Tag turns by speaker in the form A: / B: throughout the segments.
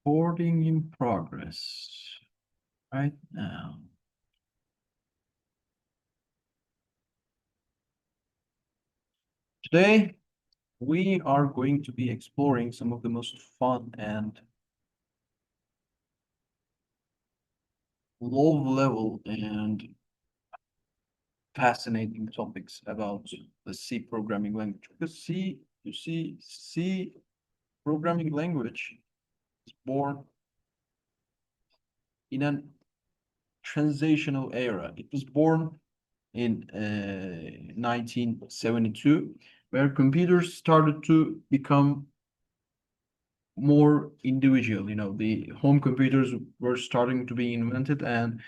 A: Recording in progress right now. Today, we are going to be exploring some of the most fun and low level and fascinating topics about the C programming language. Because C programming language is born in a transitional era. It was born in 1972, where computers started to become more individual. The home computers were starting to be invented, and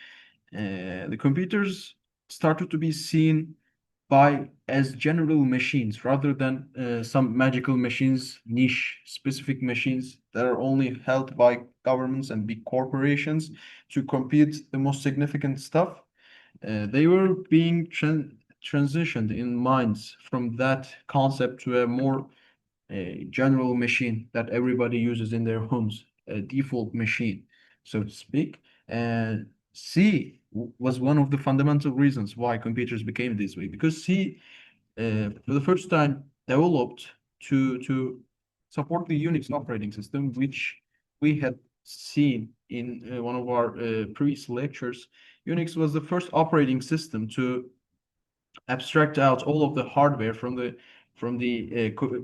A: the computers started to be seen by as general machines rather than some magical machines, niche specific machines that are only held by governments and big corporations to compute the most significant stuff. They were being transitioned in minds from that concept to a more general machine that everybody uses in their homes, a default machine, so to speak. And C was one of the fundamental reasons why computers became this way, because C, for the first time, developed to support the Unix operating system, which we had seen in one of our previous lectures. Unix was the first operating system to abstract out all of the hardware from the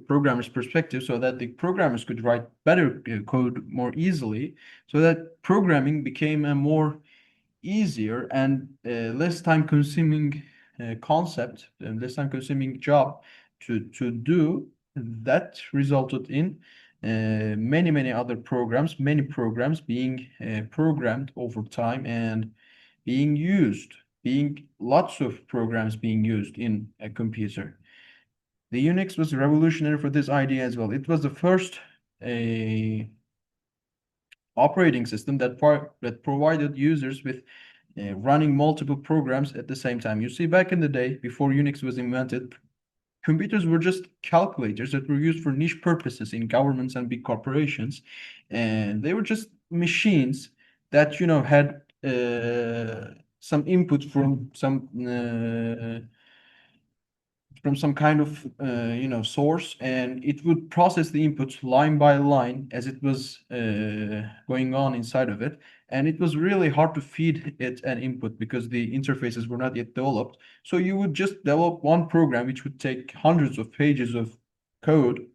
A: programmer's perspective, so that the programmers could write better code more easily, so that programming became a more easier and less time consuming concept and less time consuming job to do. That resulted in many other programs, many programs being programmed over time and being used, being lots of programs being used in a computer. The Unix was revolutionary for this idea as well. It was the first operating system that provided users with running multiple programs at the same time. You see, back in the day, before Unix was invented, computers were just calculators that were used for niche purposes in governments and big corporations, and they were just machines that had some input from some kind of source, and it would process the input line by line as it was going on inside of it. And it was really hard to feed it an input because the interfaces were not yet developed. So you would just develop one program which would take hundreds of pages of code,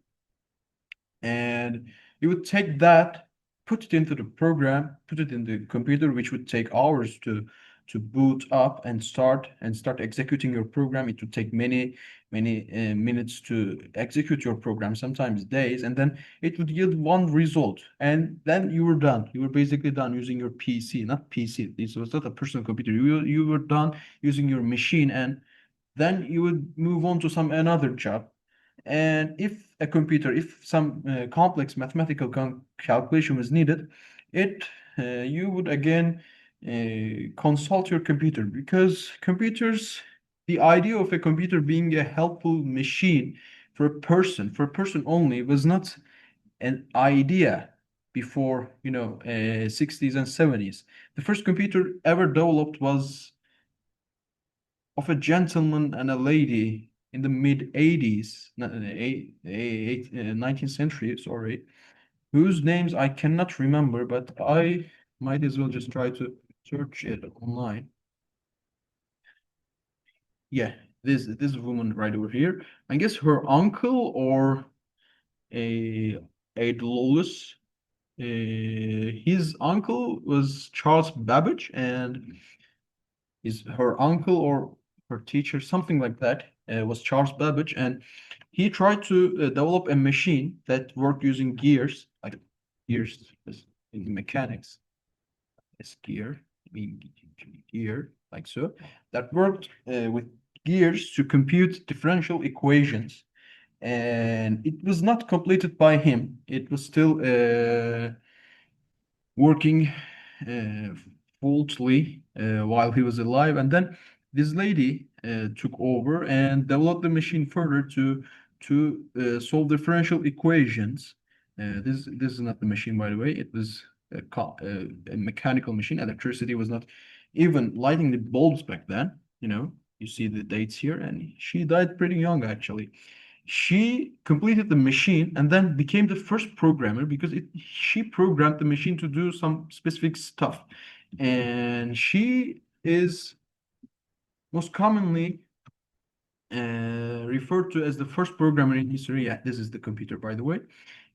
A: and you would take that, put it into the program, put it in the computer, which would take hours to boot up and start executing your program. It would take many minutes to execute your program, sometimes days, and then it would yield one result, and then you were done. You were basically done using your PC, not PC. This was not a personal computer. You were done using your machine, and then you would move on to some another job. And if some complex mathematical calculation was needed, it you would again consult your computer, because computers, the idea of a computer being a helpful machine for a person only, was not an idea before 60s and 70s. The first computer ever developed was of a gentleman and a lady in the mid 80s, 19th century, sorry, whose names I cannot remember, but I might as well just try to search it online. Yeah, this woman right over here. I guess her uncle or a Lawless. His uncle was Charles Babbage, and her uncle or her teacher, something like that, was Charles Babbage, and he tried to develop a machine that worked using gears, like gears in mechanics. It's gear, I mean gear, like so, that worked with gears to compute differential equations. And it was not completed by him. It was still working uh, fully while he was alive. And then this lady took over and developed the machine further to solve differential equations. This is not the machine, by the way. It was a mechanical machine. Electricity was not even lighting the bulbs back then. You know, you see the dates here, and she died pretty young, actually. She completed the machine and then became the first programmer because she programmed the machine to do some specific stuff. And she is most commonly referred to as the first programmer in history. Yeah, this is the computer, by the way.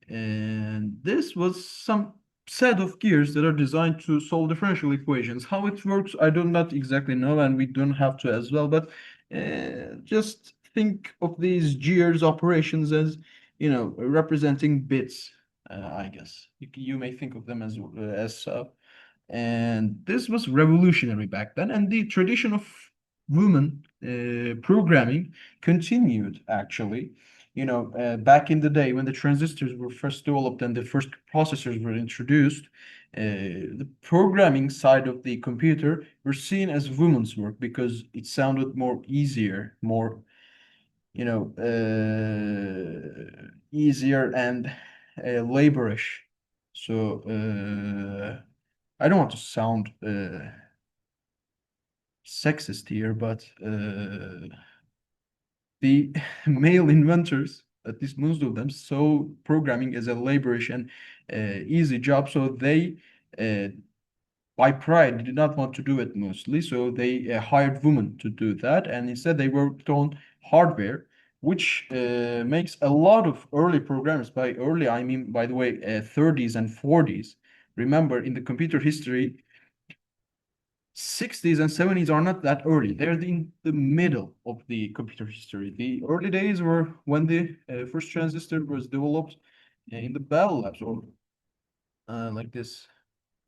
A: And this was some set of gears that are designed to solve differential equations. How it works, I do not exactly know, and we don't have to as well, but just think of these gears operations as, you know, representing bits, I guess. You may think of them as so. And this was revolutionary back then, and the tradition of women programming continued, actually. You know, back in the day when the transistors were first developed and the first processors were introduced, the programming side of the computer were seen as women's work because it sounded more easier, more, you know, easier and laborish. So I don't want to sound sexist here, but the male inventors, at least most of them, saw programming as a laborish and easy job. So they, by pride, did not want to do it mostly. So they hired women to do that. And instead, they worked on hardware, which makes a lot of early programmers, by early, I mean, by the way, 30s and 40s. Remember, in the computer history, 60s and 70s are not that early. They're in the middle of the computer history. The early days were when the first transistor was developed in the Bell Labs, or like this.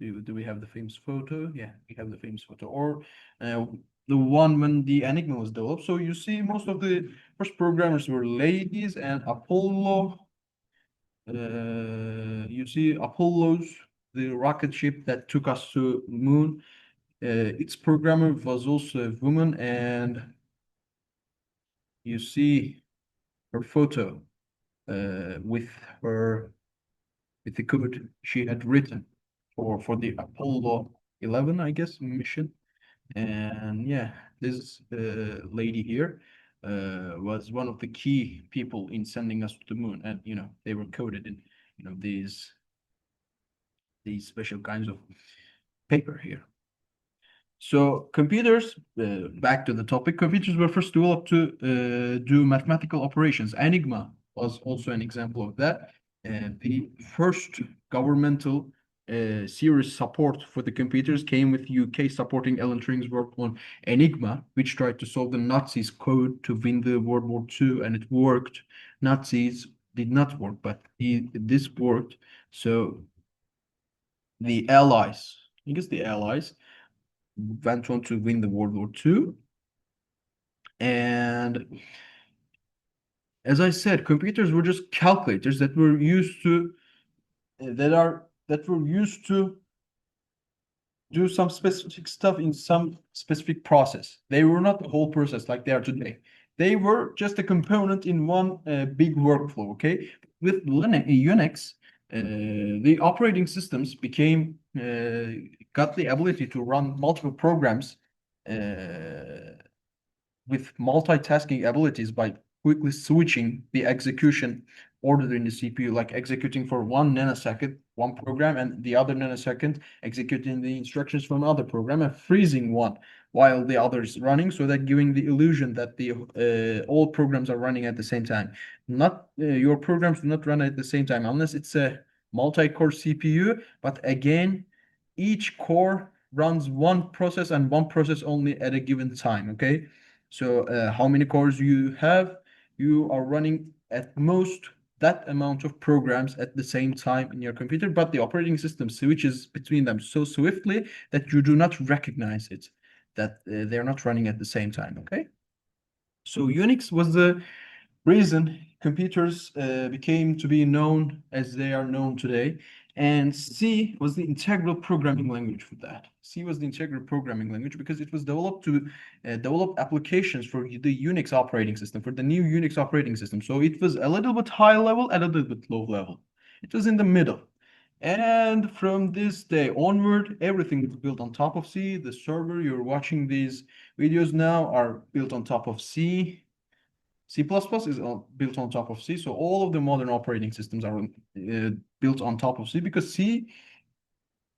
A: Do we have the famous photo? Yeah, we have the famous photo. Or the one when the Enigma was developed. So you see, most of the first programmers were ladies, and Apollo. You see, Apollo's the rocket ship that took us to moon. Its programmer was also a woman, and you see her photo with her with the code she had written for the Apollo 11, I guess, mission. And yeah, this lady here was one of the key people in sending us to the moon, and you know they were coded in, you know, these special kinds of paper here. So computers, back to the topic, computers were first developed to do mathematical operations. Enigma was also an example of that. The first governmental serious support for the computers came with UK supporting Alan Turing's work on Enigma, which tried to solve the Nazis' code to win the World War II, and it worked. Nazis did not work, but this worked. So the Allies, I guess the Allies went on to win the World War II. And as I said, computers were just calculators that were used to that were used to do some specific stuff in some specific process. They were not the whole process like they are today. They were just a component in one big workflow. Okay, with Unix, the operating systems became got the ability to run multiple programs with multitasking abilities by quickly switching the execution order in the CPU, like executing for 1 nanosecond one program and the other nanosecond executing the instructions from another program and freezing one while the other is running, so that giving the illusion that the all programs are running at the same time. Not your programs do not run at the same time unless it's a multi-core CPU, but again, each core runs one process and one process only at a given time. Okay, so how many cores you have, you are running at most that amount of programs at the same time in your computer, but the operating system switches between them so swiftly that you do not recognize it, that they're not running at the same time. Okay, so Unix was the reason computers became to be known as they are known today. And C was the integral programming language for that. C was the integral programming language because it was developed to develop applications for the Unix operating system, for the new Unix operating system. So it was a little bit high level, a little bit low level. It was in the middle. And from this day onward, everything is built on top of C. The server you're watching these videos now are built on top of C. C++ is built on top of C. So all of the modern operating systems are built on top of C, because C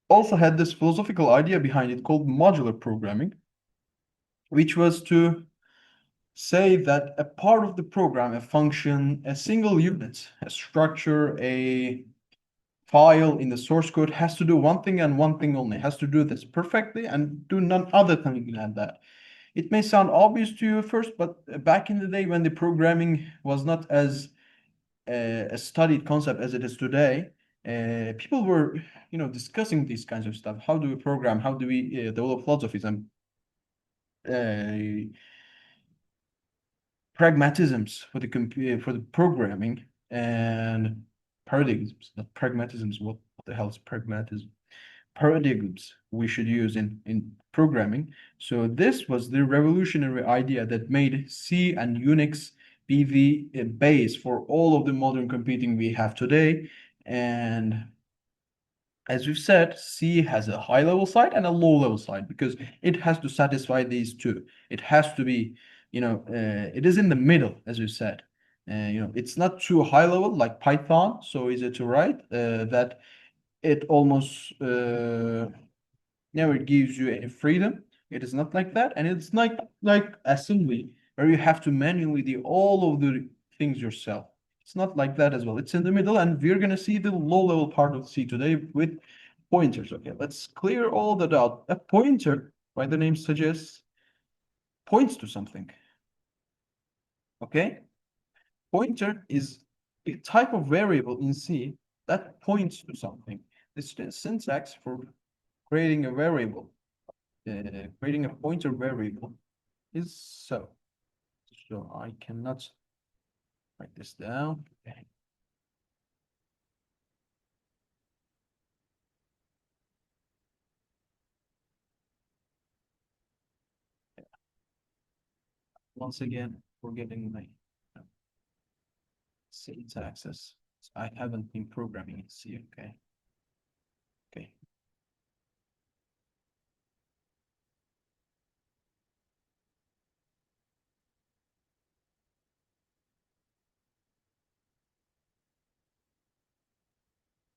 A: also had this philosophical idea behind it called modular programming, which was to say that a part of the program, a function, a single unit, a structure, a file in the source code has to do one thing and one thing only. It has to do this perfectly and do none other thing than that. It may sound obvious to you first, but back in the day when the programming was not as a studied concept as it is today, people were, discussing these kinds of stuff. How do we program? How do we develop philosophies and pragmatisms for the programming and paradigms, not pragmatisms. What the hell is pragmatism? Paradigms we should use in programming. So this was the revolutionary idea that made C and Unix be the base for all of the modern computing we have today. And as we've said, C has a high level side and a low level side because it has to satisfy these two. It has to be, it is in the middle, as we said. It's not too high level like Python, so easy to write, that it almost never gives you any freedom. It is not like that, and it's not like assembly where you have to manually do all of the things yourself. It's not like that as well. It's in the middle, and we're gonna see the low-level part of C today with pointers. Okay, let's clear all that out. A pointer, by the name suggests, points to something. Okay, pointer is a type of variable in C that points to something. This syntax for creating a variable, creating a pointer variable is so. So I cannot write this down. Okay. Once again, forgetting my syntaxes. I haven't been programming in C. Okay. Okay.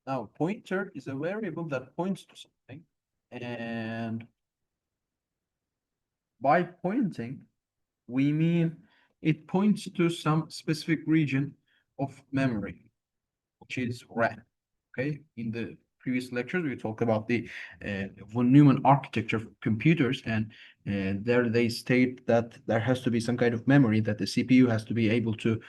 A: Now, pointer is a variable that points to something, and by pointing, we mean it points to some specific region of memory, which is RAM. Okay, in the previous lectures, we talked about the von Neumann architecture of computers, and there they state that there has to be some kind of memory that the CPU has to be able to,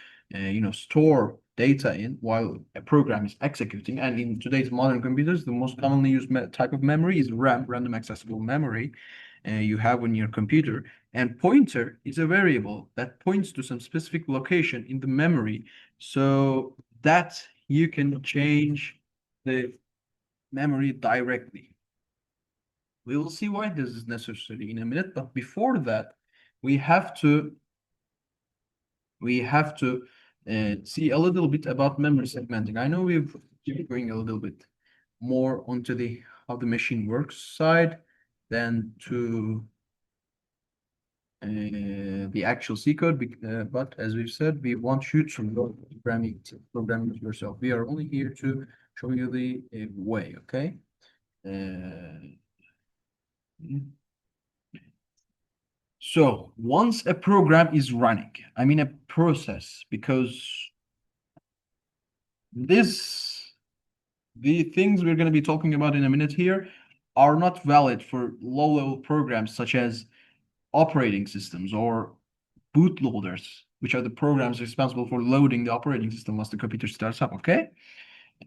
A: store data in while a program is executing. And in today's modern computers, the most commonly used type of memory is RAM, random accessible memory, you have on your computer. And pointer is a variable that points to some specific location in the memory, so that you can change the memory directly. We will see why this is necessary in a minute, but before that, we have to see a little bit about memory segmenting. I know we've been going a little bit more onto the how the machine works side than to the actual C code, but as we've said, we want you to know programming it yourself. We are only here to show you the way, okay? So once a program is running, I mean a process, because the things we're going to be talking about in a minute here are not valid for low-level programs such as operating systems or bootloaders, which are the programs responsible for loading the operating system once the computer starts up, okay?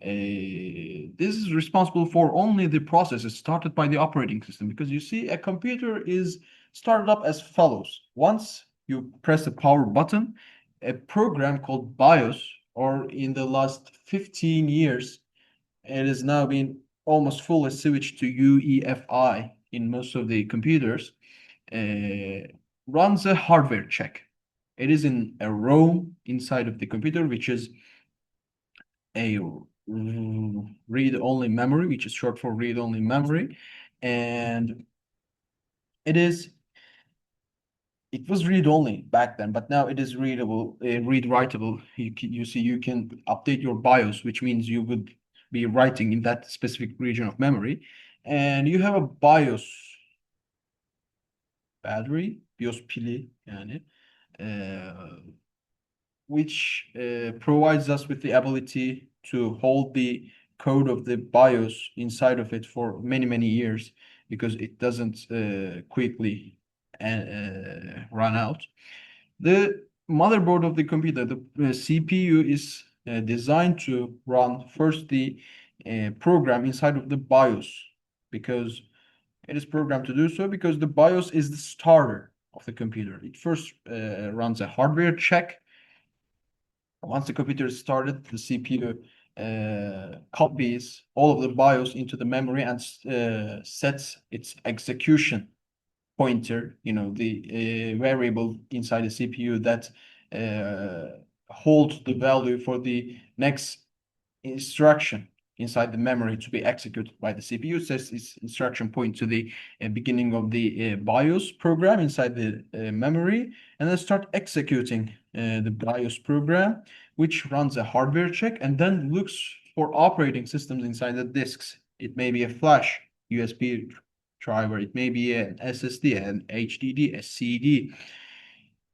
A: This is responsible for only the processes started by the operating system, because you see a computer is started up as follows. Once you press the power button, a program called BIOS, or in the last 15 years, it has now been almost fully switched to UEFI in most of the computers, runs a hardware check. It is in a ROM inside of the computer, which is a read-only memory, which is short for read-only memory, and it was read-only back then, but now it is readable, read-writable. You see, you can update your BIOS, which means you would be writing in that specific region of memory, and you have a BIOS battery, BIOS pili yani, which provides us with the ability to hold the code of the BIOS inside of it for many, many years because it doesn't quickly run out. The motherboard of the computer, the CPU, is designed to run first the program inside of the BIOS because it is programmed to do so because the BIOS is the starter of the computer. It first runs a hardware check. Once the computer is started, the CPU copies all of the BIOS into the memory and sets its execution pointer, the variable inside the CPU that holds the value for the next instruction inside the memory to be executed by the CPU. Sets its instruction point to the beginning of the BIOS program inside the memory, and then start executing the BIOS program, which runs a hardware check and then looks for operating systems inside the disks. It may be a flash USB driver, it may be an SSD, an HDD, a CD,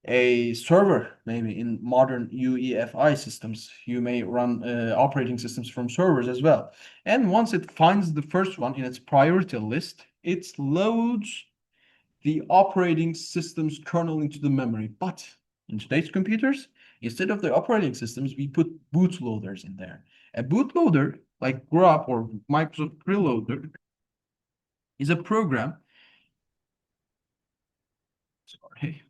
A: a server. Maybe in modern UEFI systems, you may run operating systems from servers as well. And once it finds the first one in its priority list, it loads the operating system's kernel into the memory. But in today's computers, instead of the operating systems, we put bootloaders in there. A bootloader, like grub or Microsoft Preloader, is a program. Sorry,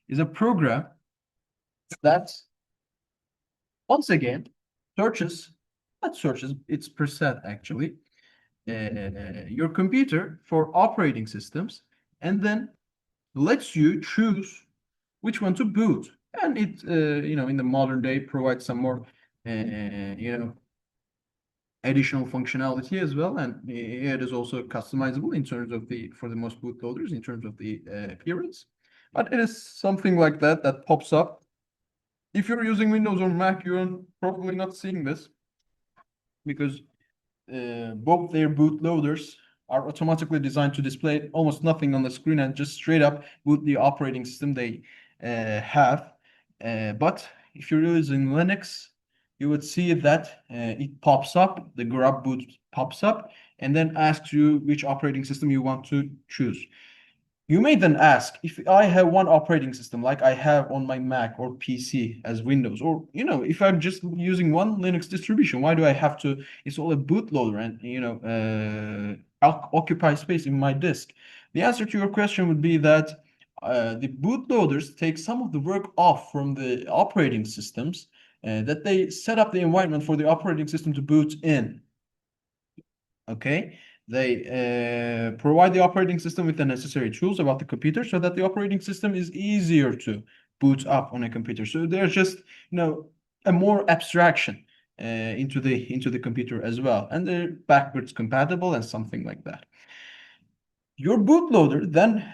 A: is a program that once again searches, not searches, it's preset actually, your computer for operating systems, and then lets you choose which one to boot. And it, in the modern day, provides some more, additional functionality as well, and it is also customizable in terms of for the most bootloaders in terms of the appearance. But it is something like that pops up. If you're using Windows or Mac, you're probably not seeing this because both their bootloaders are automatically designed to display almost nothing on the screen and just straight up boot the operating system they have. But if you're using Linux, you would see that it pops up, the grub boot pops up, and then asks you which operating system you want to choose. You may then ask, if I have one operating system like I have on my Mac or PC as Windows, or if I'm just using one Linux distribution, why do I have to install a bootloader and occupy space in my disk? The answer to your question would be that the bootloaders take some of the work off from the operating systems, that they set up the environment for the operating system to boot in. Okay, they provide the operating system with the necessary tools about the computer so that the operating system is easier to boot up on a computer. So there's just a more abstraction into the computer as well, and they're backwards compatible and something like that. Your bootloader then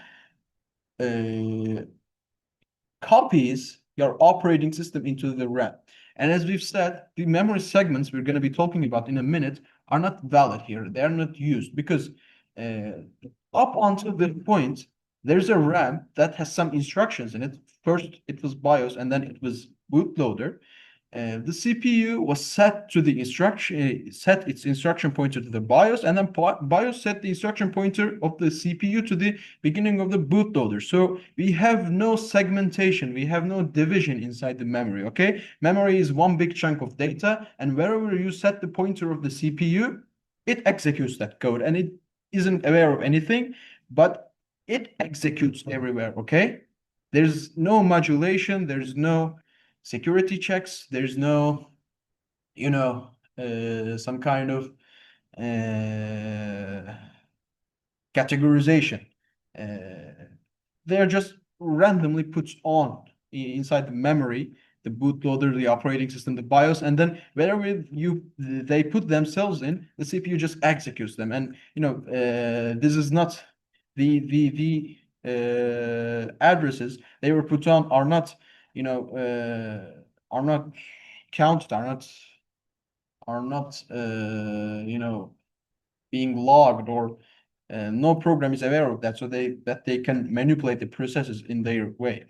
A: copies your operating system into the RAM. And as we've said, the memory segments we're going to be talking about in a minute are not valid here. They are not used because up until the point, there's a RAM that has some instructions in it. First, it was BIOS, and then it was bootloader. The CPU was set its instruction pointer to the BIOS, and then BIOS set the instruction pointer of the CPU to the beginning of the bootloader. So we have no segmentation, we have no division inside the memory. Okay, memory is one big chunk of data, and wherever you set the pointer of the CPU, it executes that code, and it isn't aware of anything, but it executes everywhere. Okay, there's no modulation, there's no security checks, there's no some kind of categorization. They're just randomly put on inside the memory the bootloader, the operating system, the BIOS, and then wherever they put themselves in, the CPU just executes them. And this is not the addresses they were put on are not counted, are not being logged, or no program is aware of that, so they can manipulate the processes in their way.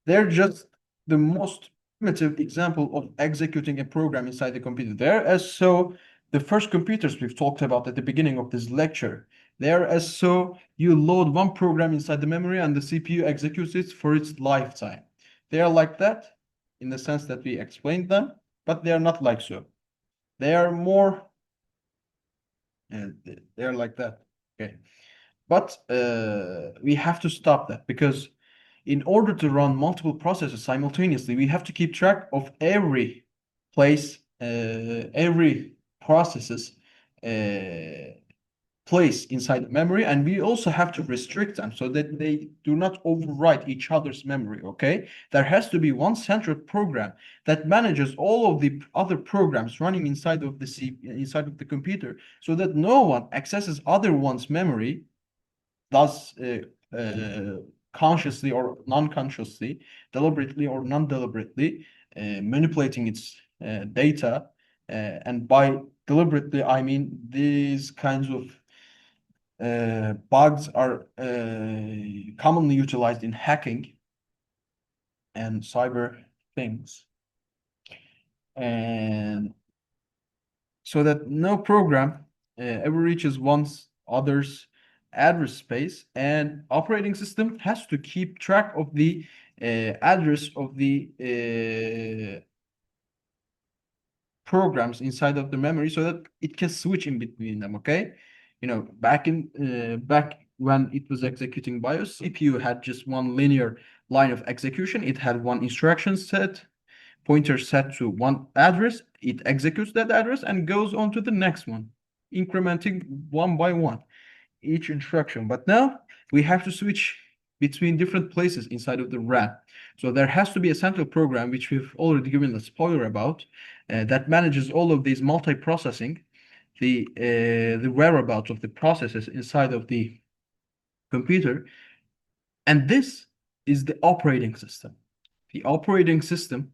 A: They're just the most primitive example of executing a program inside the computer. The first computers we've talked about at the beginning of this lecture, you load one program inside the memory and the CPU executes it for its lifetime. They are like that in the sense that we explained them, but they are not like so. They are more, they are like that. Okay. But we have to stop that, because in order to run multiple processes simultaneously, we have to keep track of every process's place inside the memory, and we also have to restrict them so that they do not overwrite each other's memory. Okay, there has to be one central program that manages all of the other programs running inside of the computer, so that no one accesses other one's memory, thus consciously or non-consciously, deliberately or non-deliberately, manipulating its data. And by deliberately, I mean these kinds of bugs are commonly utilized in hacking and cyber things. And so that no program ever reaches other's address space, and operating system has to keep track of the address of the programs inside of the memory, so that it can switch in between them. Okay, back when it was executing BIOS, CPU had just one linear line of execution. It had one instruction set, pointer set to one address. It executes that address and goes on to the next one, incrementing one by one each instruction. But now we have to switch between different places inside of the RAM. So there has to be a central program, which we've already given a spoiler about, that manages all of these multiprocessing, the whereabouts of the processes inside of the computer. And this is the operating system. The operating system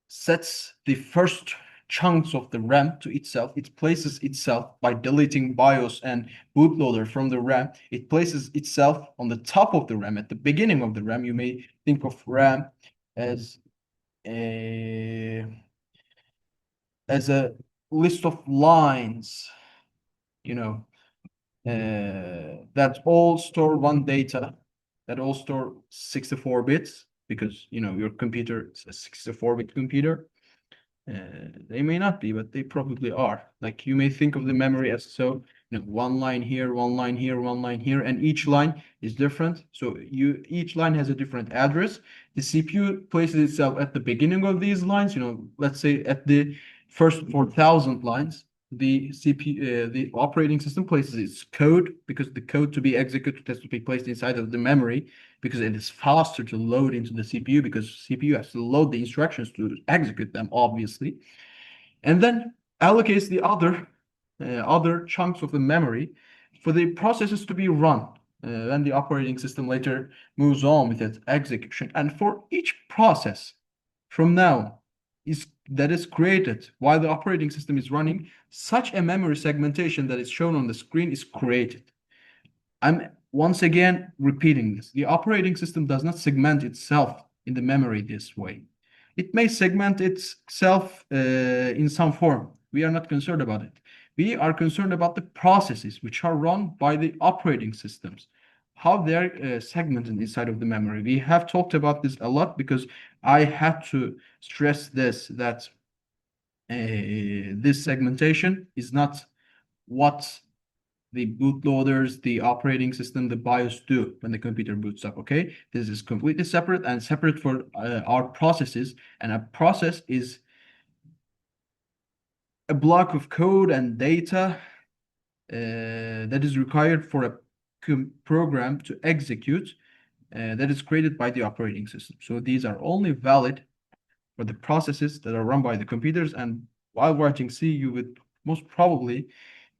A: sets the first chunks of the RAM to itself. It places itself by deleting BIOS and bootloader from the RAM. It places itself on the top of the RAM, at the beginning of the RAM. You may think of RAM as a list of lines, that all store one data, that all store 64 bits, because your computer is a 64-bit computer. They may not be, but they probably are. Like, you may think of the memory as one line here, one line here, one line here, and each line is different. So each line has a different address. The CPU places itself at the beginning of these lines. Let's say at the first 4,000 lines, the CPU, the operating system places its code, because the code to be executed has to be placed inside of the memory, because it is faster to load into the CPU, because CPU has to load the instructions to execute them, obviously, and then allocates the other chunks of the memory for the processes to be run. Then the operating system later moves on with its execution, and for each process from now that is created while the operating system is running, such a memory segmentation that is shown on the screen is created. I'm once again repeating this. The operating system does not segment itself in the memory this way. It may segment itself in some form. We are not concerned about it. We are concerned about the processes which are run by the operating systems, how they're segmented inside of the memory. We have talked about this a lot, because I had to stress this, that this segmentation is not what the bootloaders, the operating system, the BIOS do when the computer boots up. Okay, this is completely separate, and separate for our processes. And a process is a block of code and data that is required for a program to execute, that is created by the operating system. So these are only valid or the processes that are run by the computers. And while writing C, you would most probably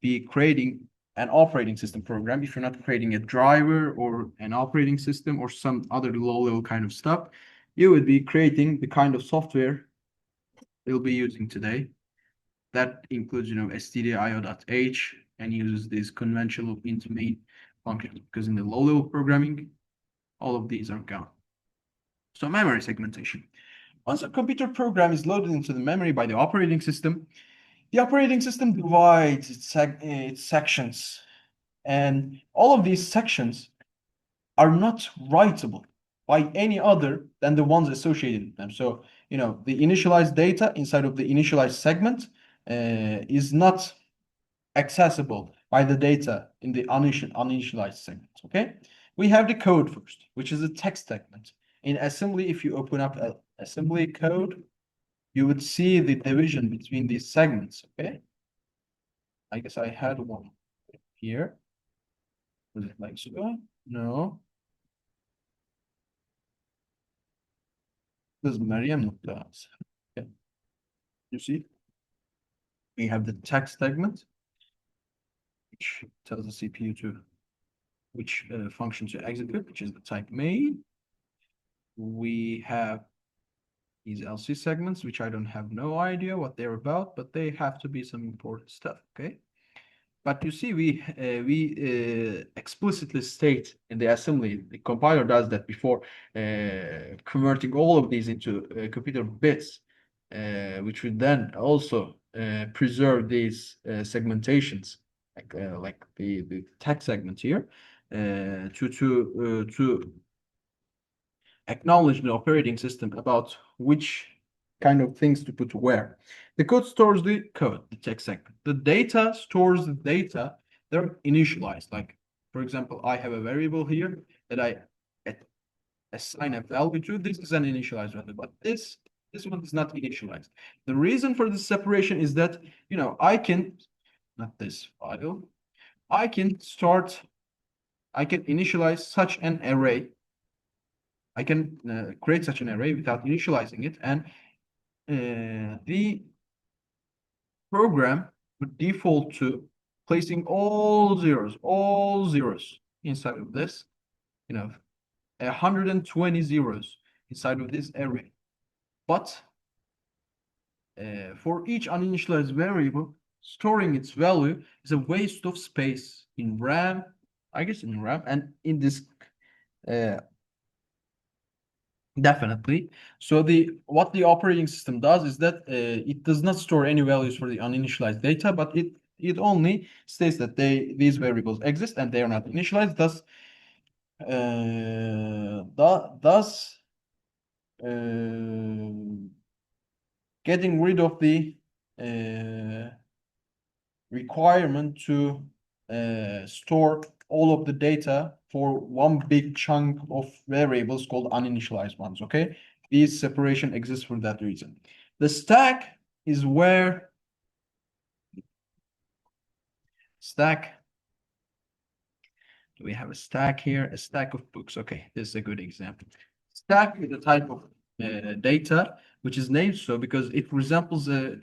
A: be creating an operating system program. If you're not creating a driver or an operating system or some other low-level kind of stuff, you would be creating the kind of software we'll be using today. That includes, stdio.h and uses these conventional int main functions, because in the low-level programming, all of these are gone. So memory segmentation. Once a computer program is loaded into the memory by the operating system divides its sections, and all of these sections are not writable by any other than the ones associated with them. So, the initialized data inside of the initialized segment is not accessible by the data in the uninitialized segment. Okay, we have the code first, which is a text segment. In assembly, if you open up assembly code, you would see the division between these segments. Okay, I guess I had one here. Was it like so? No. This is Meryem noktası. Okay. You see, we have the text segment, which tells the CPU to which function to execute, which is the type main. We have these LC segments, which I don't have no idea what they're about, but they have to be some important stuff. Okay. But you see, we explicitly state in the assembly, the compiler does that before converting all of these into computer bits, which would then also preserve these segmentations, like the text segment here, to acknowledge the operating system about which kind of things to put where. The code stores the code, the text segment. The data stores the data. They're initialized. Like, for example, I have a variable here that I assign a value to. This is an initialized value, but this one is not initialized. The reason for this separation is that, I can, not this file, I can initialize such an array. I can create such an array without initializing it, and the program would default to placing all zeros inside of this, 120 zeros inside of this array. But for each uninitialized variable, storing its value is a waste of space in RAM, and in disk. Definitely. So what the operating system does is that it does not store any values for the uninitialized data, but it only states that these variables exist and they are not initialized. Thus, getting rid of the requirement to store all of the data for one big chunk of variables called uninitialized ones. Okay, these separation exists for that reason. The stack is where do we have a stack here? A stack of books. Okay, this is a good example. Stack is a type of data which is named so because it resembles a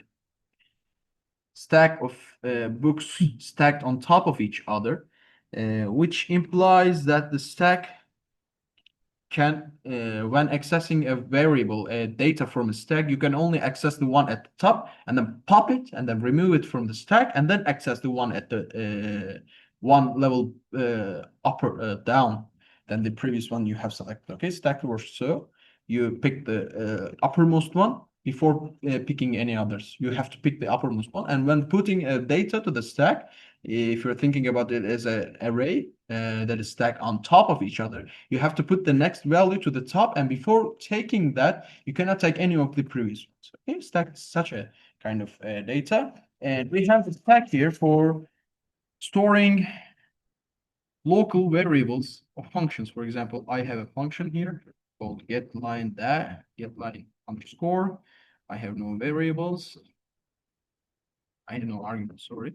A: stack of books stacked on top of each other, which implies that the stack can, when accessing a variable, data from a stack, you can only access the one at the top and then pop it and then remove it from the stack and then access the one at the one level down than the previous one you have selected. Okay, stack works so you pick the uppermost one before picking any others. You have to pick the uppermost one, and when putting data to the stack, if you're thinking about it as an array that is stacked on top of each other, you have to put the next value to the top, and before taking that, you cannot take any of the previous ones. Okay, stack is such a kind of data, and we have the stack here for storing local variables of functions. For example, I have a function here called getLine underscore. I have no variables. I have no arguments, sorry.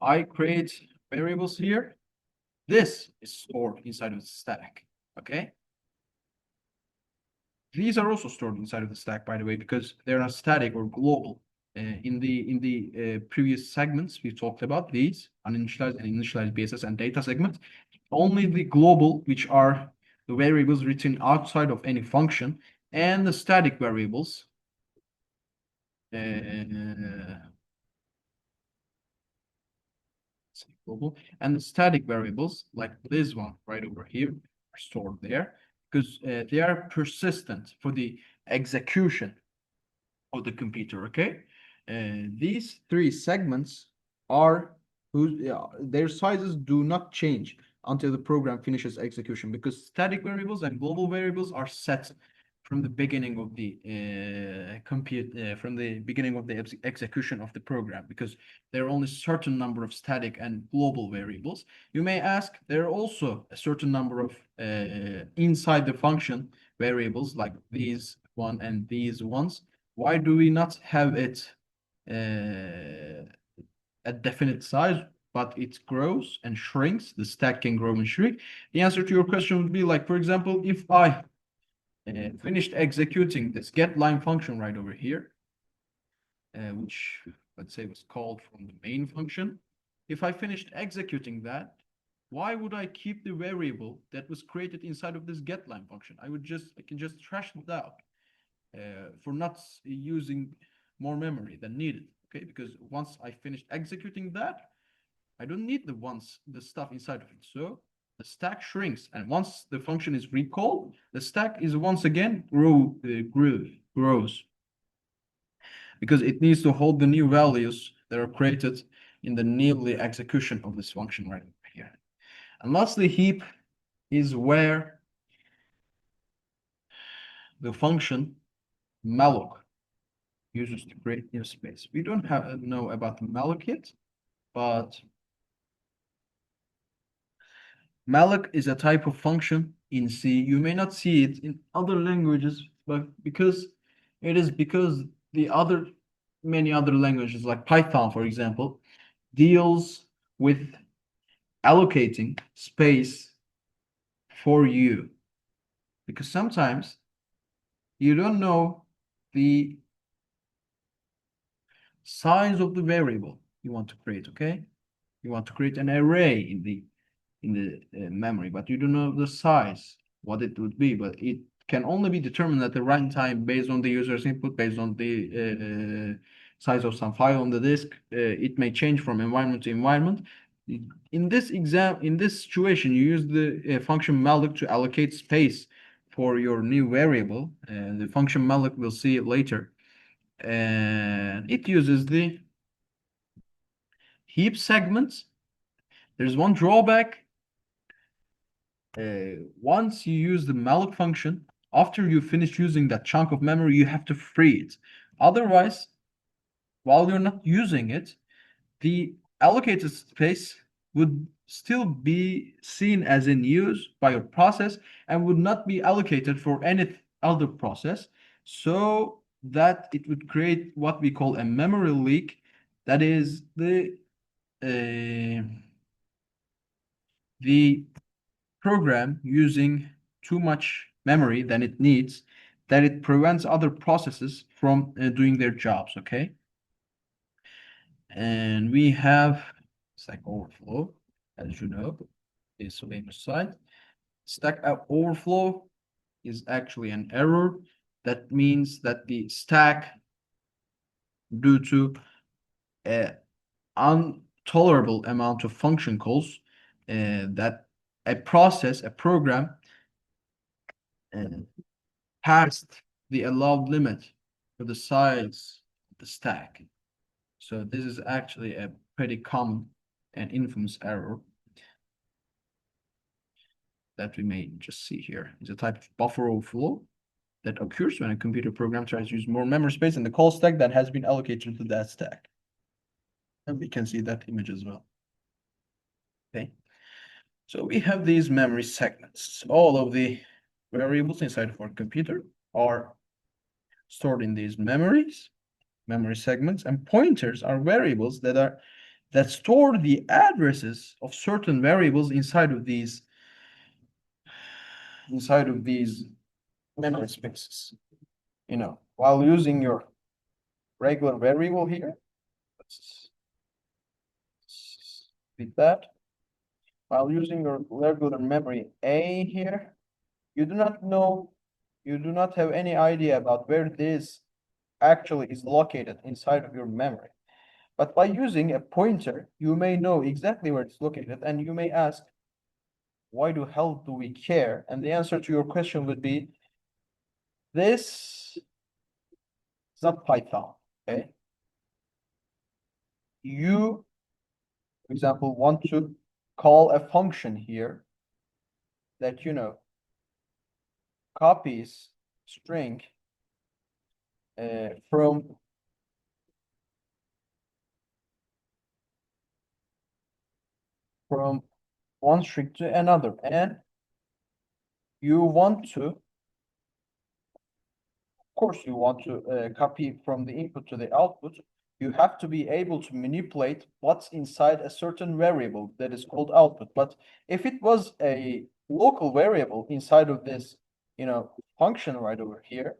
A: I create variables here. This is stored inside of the stack. Okay. These are also stored inside of the stack, by the way, because they're not static or global. In the previous segments, we talked about these uninitialized and initialized BSS and data segments. Only the global, which are the variables written outside of any function, and the static variables. Global and the static variables, like this one right over here, are stored there because they are persistent for the execution of the computer. Okay, these three segments are their sizes do not change until the program finishes execution, because static variables and global variables are set from the beginning of the execution of the program, because there are only certain number of static and global variables. You may ask, there are also a certain number of inside the function variables, like these one and these ones. Why do we not have it a definite size, but it grows and shrinks? The stack can grow and shrink. The answer to your question would be, like, for example, if I finished executing this getLine function right over here, which, let's say, was called from the main function. If I finished executing that, why would I keep the variable that was created inside of this getLine function? I can just trash it out for not using more memory than needed. Okay, because once I finished executing that, I don't need the stuff inside of it. So the stack shrinks, and once the function is recalled, the stack is once again grows, because it needs to hold the new values that are created in the newly execution of this function right here. And lastly, heap is where the function malloc uses to create new space. We don't know about malloc yet, but malloc is a type of function in C. You may not see it in other languages, but because many other languages, like Python, for example, deals with allocating space for you. Because sometimes you don't know the size of the variable you want to create. Okay, you want to create an array in the memory, but you don't know the size, what it would be. But it can only be determined at the runtime based on the user's input, based on the size of some file on the disk. It may change from environment to environment. In this situation, you use the function malloc to allocate space for your new variable. The function malloc, we'll see it later. And it uses the heap segments. There's one drawback. Once you use the malloc function, after you finish using that chunk of memory, you have to free it. Otherwise, while you're not using it, the allocated space would still be seen as in use by your process and would not be allocated for any other process, so that it would create what we call a memory leak. That is the program using too much memory than it needs, that it prevents other processes from doing their jobs. Okay, and we have Stack Overflow, as you know, is famous site. Stack Overflow is actually an error. That means that the stack, due to an intolerable amount of function calls, that a program passed the allowed limit for the size of the stack. So this is actually a pretty common and infamous error that we may just see here. It's a type of buffer overflow that occurs when a computer program tries to use more memory space in the call stack that has been allocated to that stack. And we can see that image as well. Okay. So we have these memory segments. All of the variables inside of our computer are stored in these memory segments, and pointers are variables that store the addresses of certain variables inside of these memory spaces. While using your regular variable here, let's repeat that. While using your regular memory A here, you do not have any idea about where this actually is located inside of your memory. But by using a pointer, you may know exactly where it's located, and you may ask, why the hell do we care? And the answer to your question would be, this is not Python, okay? You, for example, want to call a function here that, copies string from one string to another, and you want to, of course, you want to copy from the input to the output. You have to be able to manipulate what's inside a certain variable that is called output. But if it was a local variable inside of this, function right over here,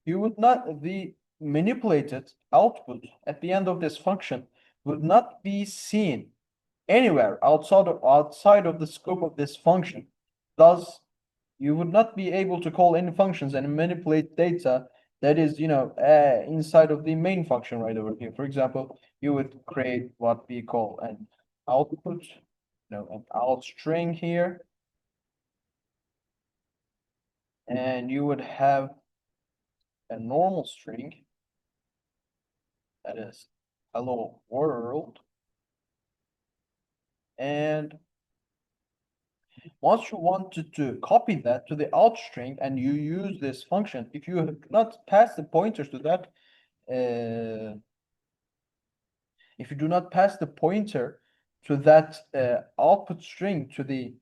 A: you would not, the manipulated output at the end of this function would not be seen anywhere outside of the scope of this function. Thus, you would not be able to call any functions and manipulate data that is, inside of the main function right over here. For example, you would create what we call an output, an out string here, and you would have a normal string that is hello world. And once you wanted to copy that to the out string and you use this function, if you have not passed the pointers to that, if you do not pass the pointer to that output string to the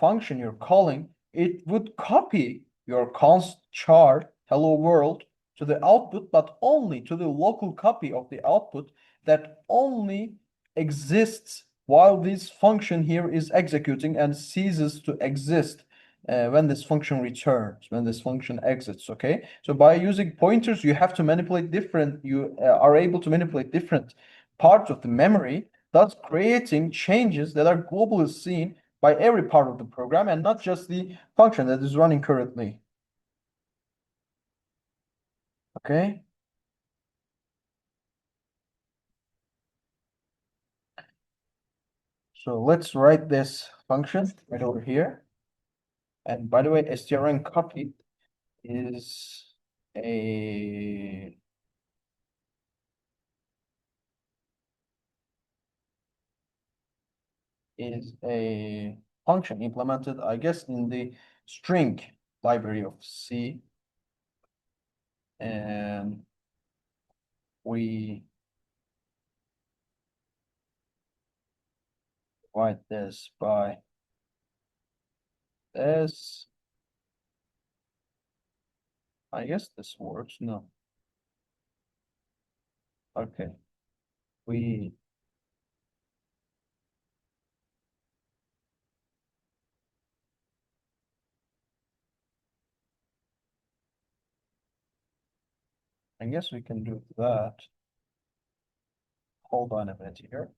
A: function you're calling, it would copy your const char hello world to the output, but only to the local copy of the output that only exists while this function here is executing and ceases to exist when this function returns, when this function exits. Okay, so by using pointers, you have to manipulate different, you are able to manipulate different parts of the memory, thus creating changes that are globally seen by every part of the program and not just the function that is running currently. Okay. So let's write this function right over here. And by the way, strncopy is a function implemented, I guess, in the string library of C. And we divide this by this. I guess this works. No. Okay. I guess we can do that. Hold on a minute here.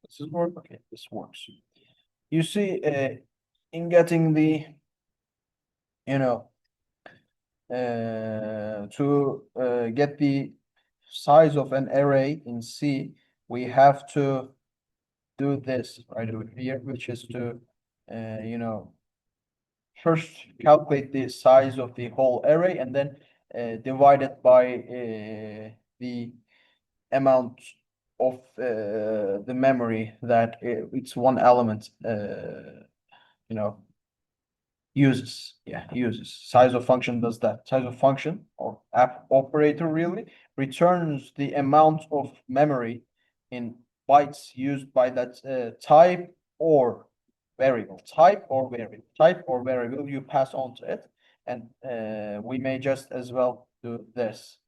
A: This is work. Okay, this works. You see, in getting the, to get the size of an array in C, we have to do this right over here, which is to, first calculate the size of the whole array and then divide it by the amount of the memory that it's one element, uses. Size of function does that. Size of function or app operator really returns the amount of memory in bytes used by that type or variable. Type or variable you pass on to it. And we may just as well do this.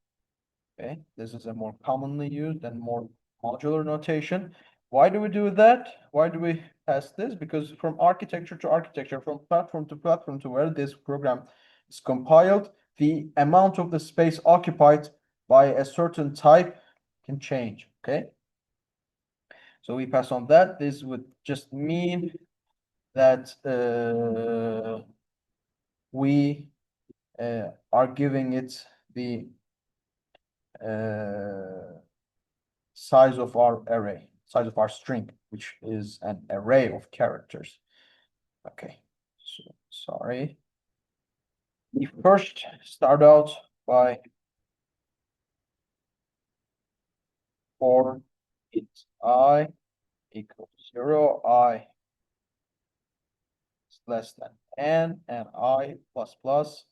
A: Okay, this is a more commonly used and more modular notation. Why do we do that? Why do we pass this? Because from architecture to architecture, from platform to platform, to where this program is compiled, the amount of the space occupied by a certain type can change. Okay. So we pass on that. This would just mean that we are giving it the size of our array, size of our string, which is an array of characters. Okay, so sorry. We first start out by for int I equals 0, I is less than n, and I plus plus,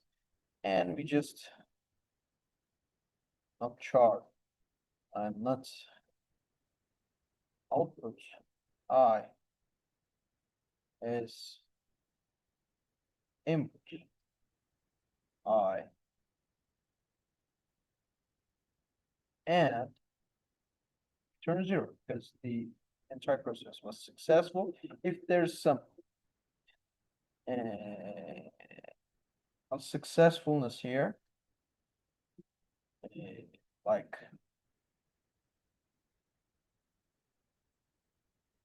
A: and we just not char, and not output I is input I, and turn 0 because the entire process was successful. If there's some unsuccessfulness here, like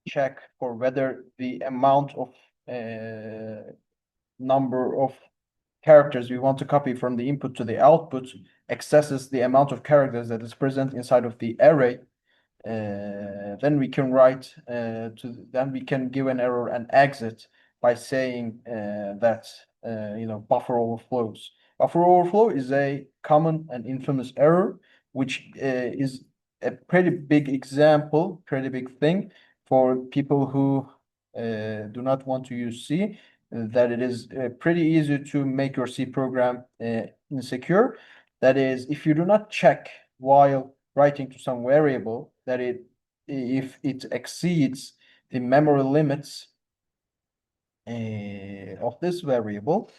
A: check for whether the amount of number of characters we want to copy from the input to the output accesses the amount of characters that is present inside of the array, then we can write then we can give an error and exit by saying that buffer overflows. Buffer overflow is a common and infamous error, which is a pretty big example, pretty big thing for people who do not want to use C. That it is pretty easy to make your C program insecure. That is, if you do not check while writing to some variable that if it exceeds the memory limits of this variable,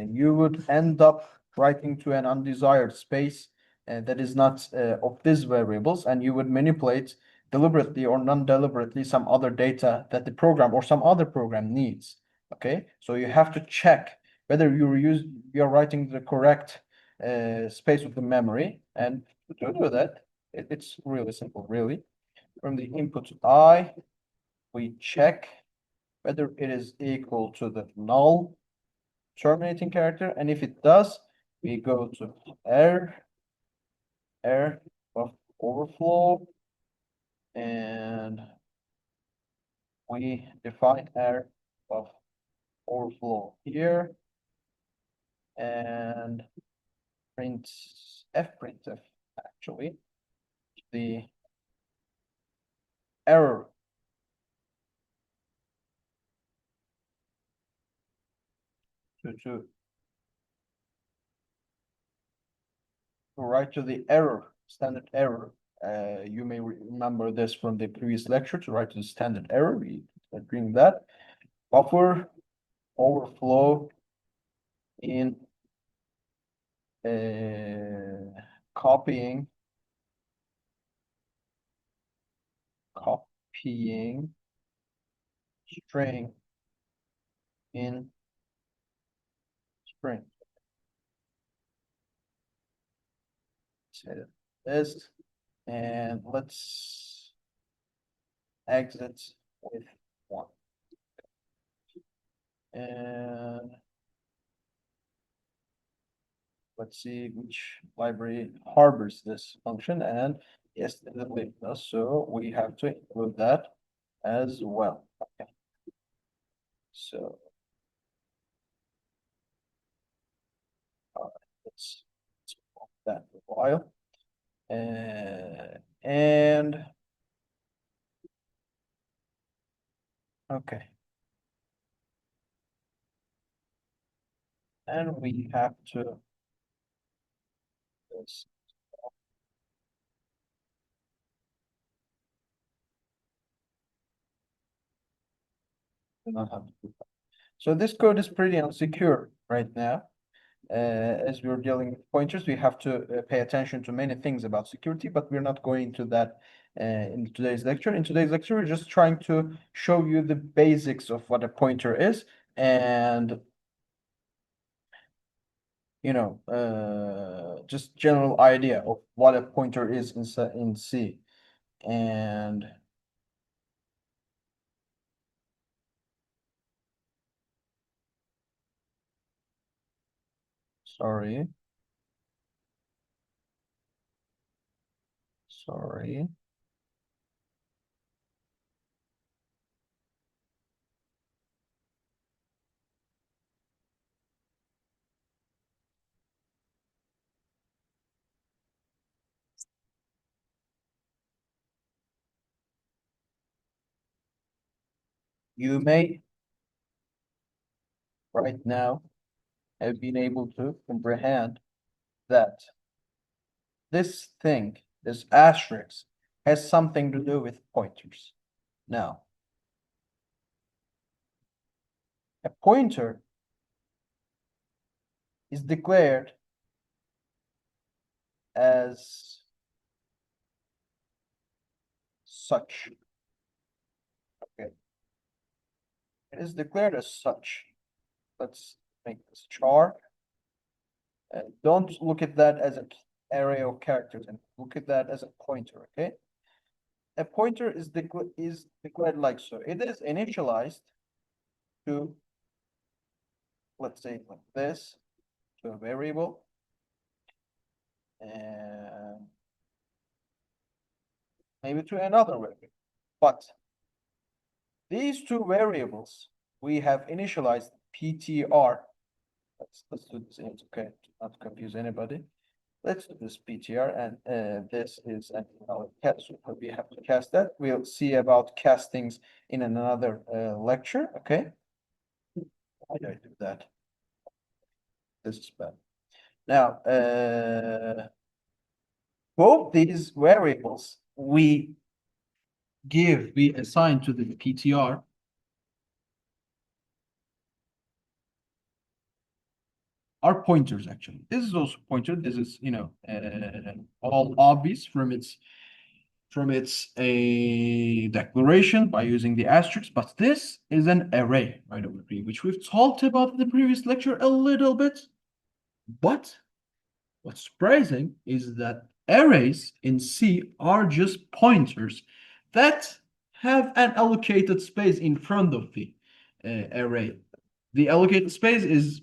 A: you would end up writing to an undesired space that is not of these variables, and you would manipulate deliberately or non-deliberately some other data that the program or some other program needs. Okay, so you have to check whether you're writing the correct space of the memory, and to do that, it's really simple, really. From the input I, we check whether it is equal to the null terminating character, and if it does, we go to error of overflow, and we define error of overflow here, and printf actually the error to write to the error, standard error. You may remember this from the previous lecture. To write to the standard error, we bring that buffer overflow in copying string in string. Say this, and let's exit with 1. And let's see which library harbors this function, and yes, it does. So we have to include that as well. Okay. So let's put that for a while. And okay. And we have to this. So this code is pretty insecure right now. As we're dealing with pointers, we have to pay attention to many things about security, but we're not going to that in today's lecture. In today's lecture, we're just trying to show you the basics of what a pointer is, and just general idea of what a pointer is in C. And sorry. You may right now have been able to comprehend that this thing, this asterisk, has something to do with pointers. Now, a pointer is declared as such. Okay. It is declared as such. Let's make this chart. Don't look at that as an array of characters and look at that as a pointer, okay? A pointer is declared like so. It is initialized to, let's say like this, to a variable. And maybe to another variable. But these two variables, we have initialized PTR. Let's do this. It's okay, not confuse anybody. Let's do this PTR, and this is our cast. So we have to cast that. We'll see about castings in another lecture. Okay. Why did I do that? This is bad. Now, both these variables we assign to the PTR are pointers actually. This is also pointer. This is all obvious from its a declaration by using the asterisk, but this is an array right over here, which we've talked about in the previous lecture a little bit. But what's surprising is that arrays in C are just pointers that have an allocated space in front of the array. The allocated space is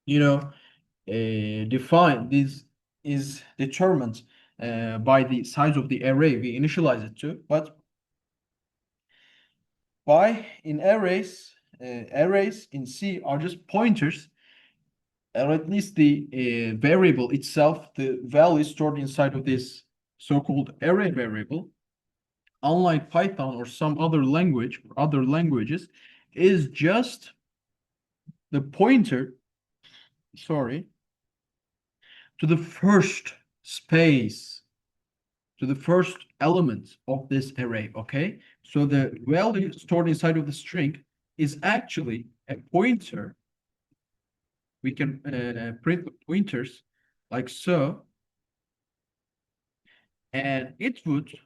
A: defined. This is determined by the size of the array we initialize it to. But in arrays in C are just pointers, or at least the variable itself, the value stored inside of this so-called array variable, unlike Python or some other language or other languages, is just the pointer, to the first space, to the first element of this array, okay? So the value stored inside of the string is actually a pointer. We can print the pointers like so, and it would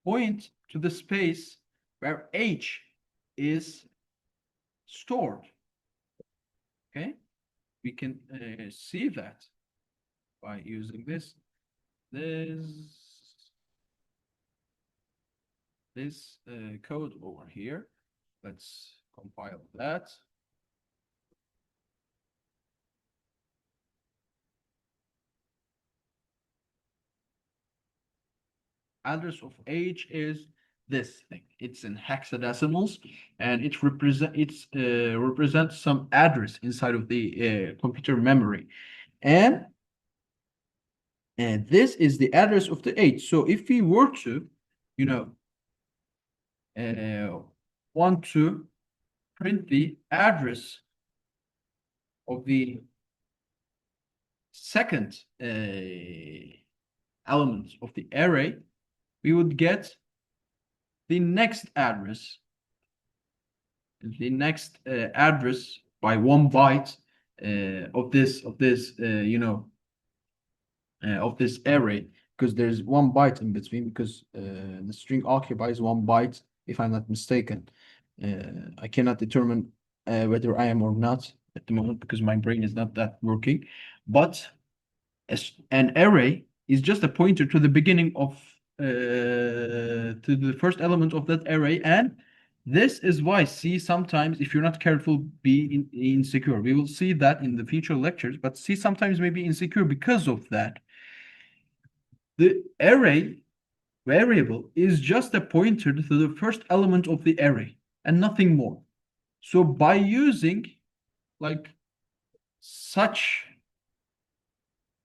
A: point to the space where H is stored, okay? We can see that by using this code over here. Let's compile that. Address of H is this thing. It's in hexadecimals, and it represents some address inside of the computer memory, and this is the address of the H. So if we were to, want to print the address of the second element of the array, we would get the next address by 1 byte of this array, because there's 1 byte in between, because the string occupies 1 byte, if I'm not mistaken. I cannot determine whether I am or not. at the moment because my brain is not that working. But an array is just a pointer to the beginning of to the first element of that array, and this is why C sometimes, if you're not careful, be insecure. We will see that in the future lectures, but C sometimes may be insecure because of that. The array variable is just a pointer to the first element of the array and nothing more. So by using like such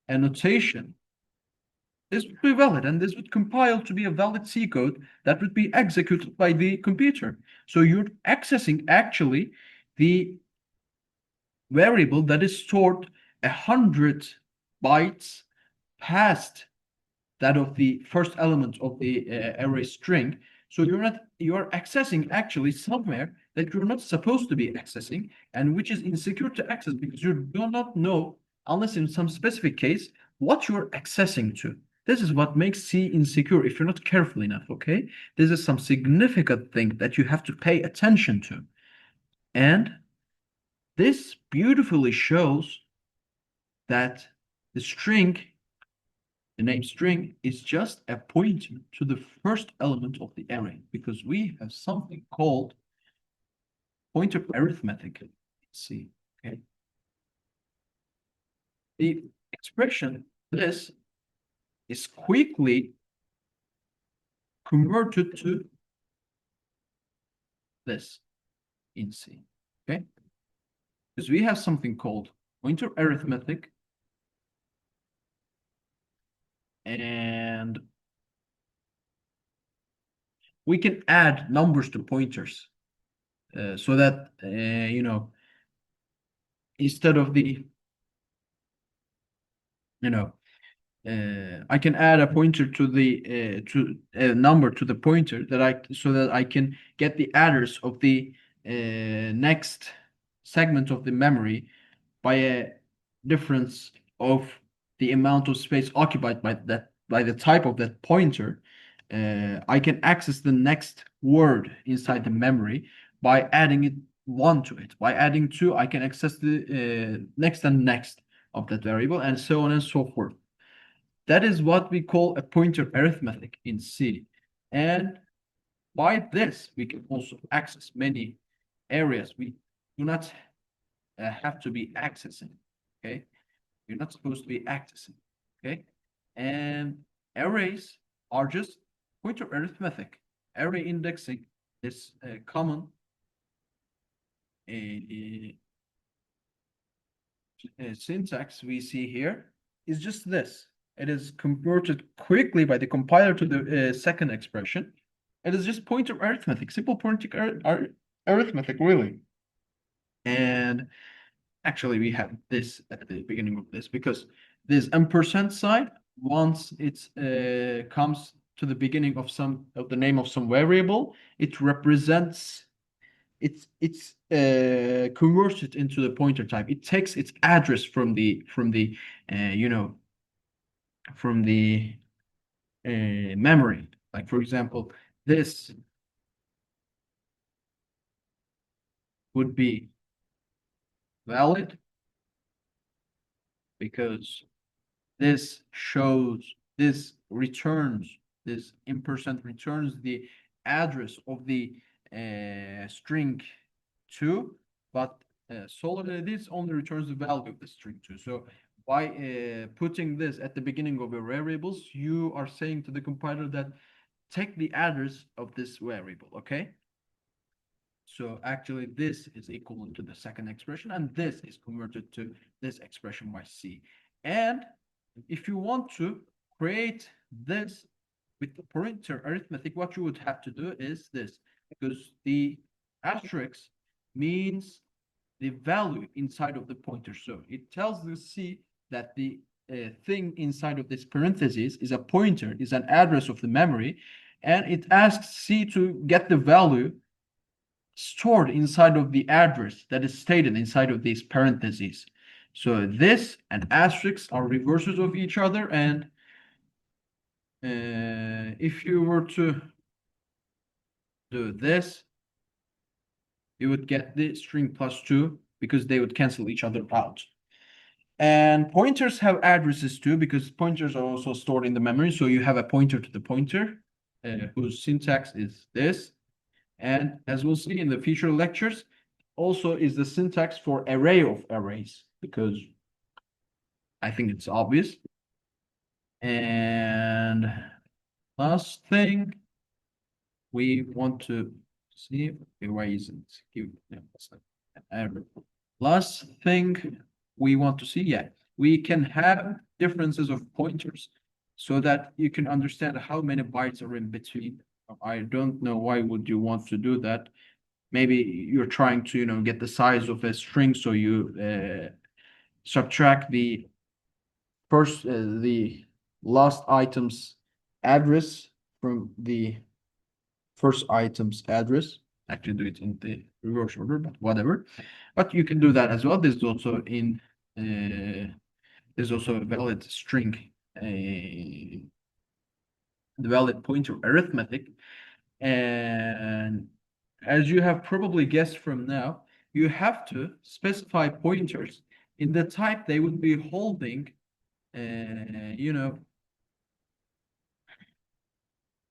A: a notation, this would be valid, and this would compile to be a valid C code that would be executed by the computer. So you're accessing actually the variable that is stored 100 bytes past that of the first element of the array string. So you're accessing actually somewhere that you're not supposed to be accessing, and which is insecure to access because you do not know, unless in some specific case, what you're accessing to. This is what makes C insecure if you're not careful enough, okay? This is some significant thing that you have to pay attention to. And this beautifully shows that the string, the name string, is just a pointer to the first element of the array because we have something called pointer arithmetic. Let's see, okay? The expression this is quickly converted to this in C, okay? Because we have something called pointer arithmetic, and we can add numbers to pointers so that, you know, instead of the, you know, I can add a pointer to the to a number to the pointer that so that I can get the address of the next segment of the memory by a difference of the amount of space occupied by the type of that pointer. I can access the next word inside the memory by adding one to it. By adding two, I can access the next and next of that variable, and so on and so forth. That is what we call a pointer arithmetic in C. And by this, we can also access many areas we do not have to be accessing, okay? You're not supposed to be accessing, okay? And arrays are just pointer arithmetic. Array indexing is common syntax we see here is just this. It is converted quickly by the compiler to the second expression. It is just pointer arithmetic, simple pointer arithmetic, really. And actually, we have this at the beginning of this because this ampersand sign, once it comes to the beginning of the name of some variable, it represents it's converted into the pointer type. It takes its address from the you know, from the memory. Like for example, this would be valid because this returns, this ampersand returns the address of the string 2, but solely this only returns the value of the string 2. So by putting this at the beginning of your variables, you are saying to the compiler that take the address of this variable, okay? So actually this is equivalent to the second expression, and this is converted to this expression by C. And if you want to create this with the pointer arithmetic, what you would have to do is this, because the asterisk means the value inside of the pointer. So it tells the C that the thing inside of this parentheses is a pointer, is an address of the memory, and it asks C to get the value stored inside of the address that is stated inside of these parentheses. So this and asterisk are reverses of each other, and if you were to do this, you would get the string +2 because they would cancel each other out. And pointers have addresses too, because pointers are also stored in the memory. So you have a pointer to the pointer, whose syntax is this. And as we'll see in the future lectures, also is the syntax for array of arrays, because I think it's obvious. And last thing we want to see, why isn't give error? Last thing we want to see, yeah, we can have differences of pointers so that you can understand how many bytes are in between. I don't know why would you want to do that. Maybe you're trying to, get the size of a string, so you subtract the last item's address from the first item's address. Actually, do it in the reverse order, but whatever. But you can do that as well. This is also there's also a valid string, the valid pointer arithmetic. And as you have probably guessed from now, you have to specify pointers in the type they would be holding, in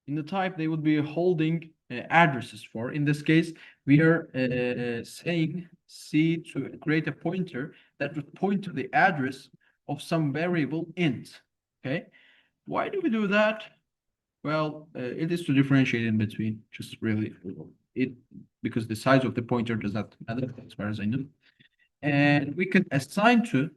A: the type they would be holding addresses for. In this case, we are saying C to create a pointer that would point to the address of some variable int. Okay, why do we do that? Well, it is to differentiate in between, just really because the size of the pointer does not matter as far as I know. And we can assign to,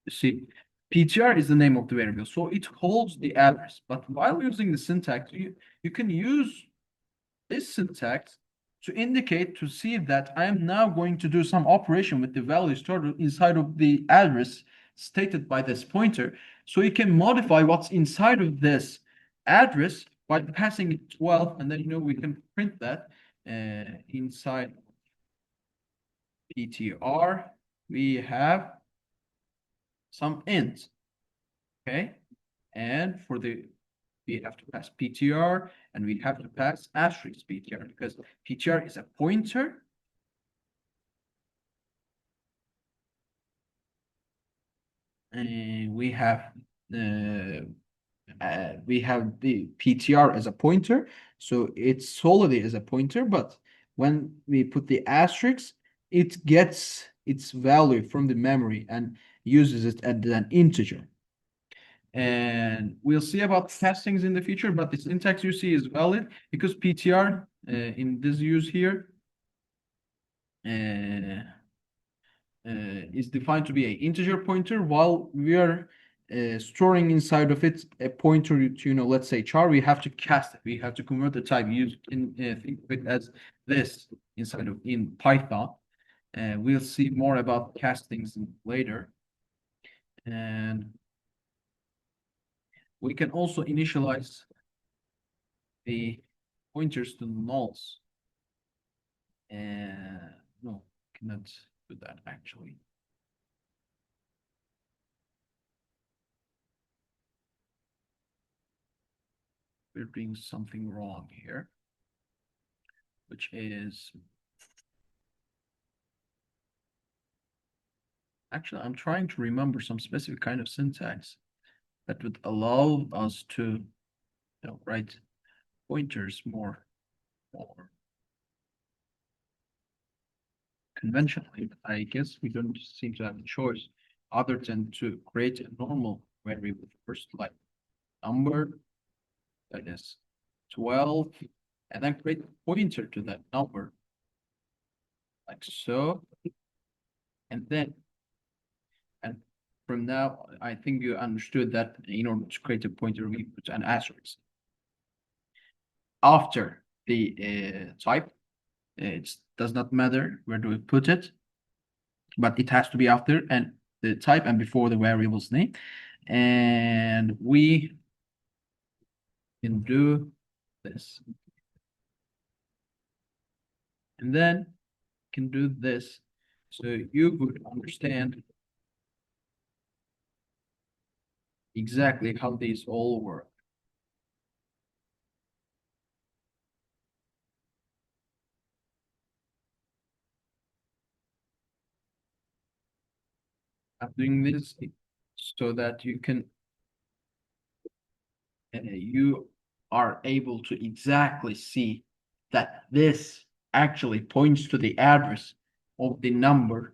A: see, PTR is the name of the variable, so it holds the address. But while using the syntax, you can use this syntax to indicate, to see that I am now going to do some operation with the value stored inside of the address stated by this pointer. So you can modify what's inside of this address by passing it 12, and then we can print that inside PTR we have some int. Okay, and we have to pass PTR, and we have to pass asterisk PTR, because PTR is a pointer. And we have the PTR as a pointer, so it's solely as a pointer, but when we put the asterisk, it gets its value from the memory and uses it as an integer. And we'll see about castings in the future, but the syntax you see is valid because PTR in this use here is defined to be an integer pointer, while we are storing inside of it a pointer to, let's say char. We have to cast it. We have to convert the type. You can think of it as this in Python. We'll see more about castings later. And we can also initialize the pointers to nulls. No, cannot do that actually. We're doing something wrong here, which is actually, I'm trying to remember some specific kind of syntax that would allow us to write pointers more conventionally. I guess we don't seem to have a choice other than to create a normal variable first, like number that is 12, and then create a pointer to that number like so. And from now, I think you understood that in order to create a pointer, we put an asterisk after the type. It does not matter where do we put it, but it has to be after and the type and before the variable's name. And we can do this. And then can do this. So you would understand exactly how these all work. I'm doing this so that you are able to exactly see that this actually points to the address of the number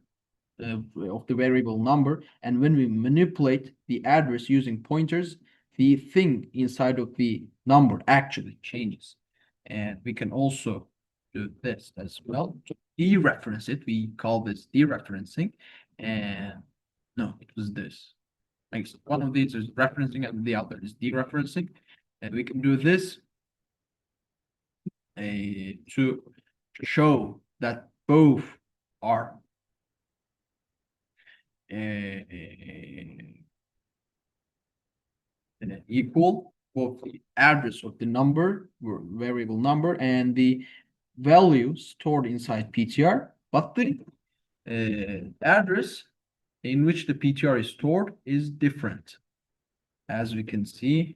A: of the variable number, and when we manipulate the address using pointers, the thing inside of the number actually changes. And we can also do this as well to dereference it. We call this dereferencing. And no, it was this. Like, one of these is referencing and the other is dereferencing. And we can do this to show that both are equal, both the address of the number, variable number, and the value stored inside PTR, but the address in which the PTR is stored is different, as we can see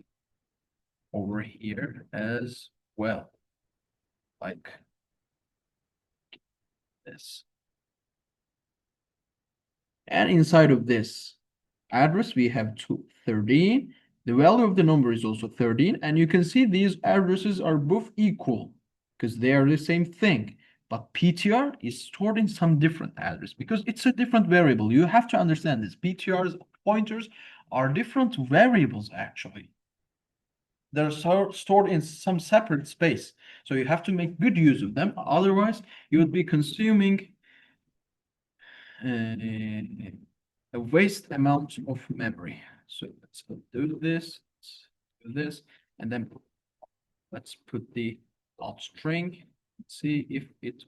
A: over here as well, like this. And inside of this address, we have 13. The value of the number is also 13. And you can see these addresses are both equal because they are the same thing. But PTR is stored in some different address because it's a different variable. You have to understand this. PTRs, pointers, are different variables actually. They're stored in some separate space. So you have to make good use of them. Otherwise, you would be consuming a waste amount of memory. So let's do this, and then let's put the dot string. See if it.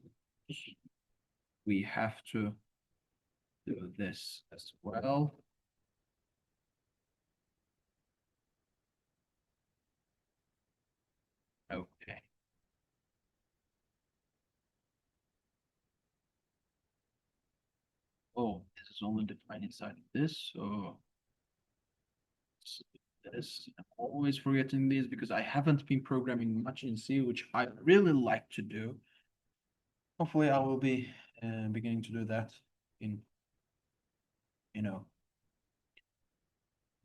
A: We have to do this as well. Okay. Oh, this is only defined inside of this, so this. I'm always forgetting these because I haven't been programming much in C, which I really like to do. Hopefully, I will be beginning to do that in, in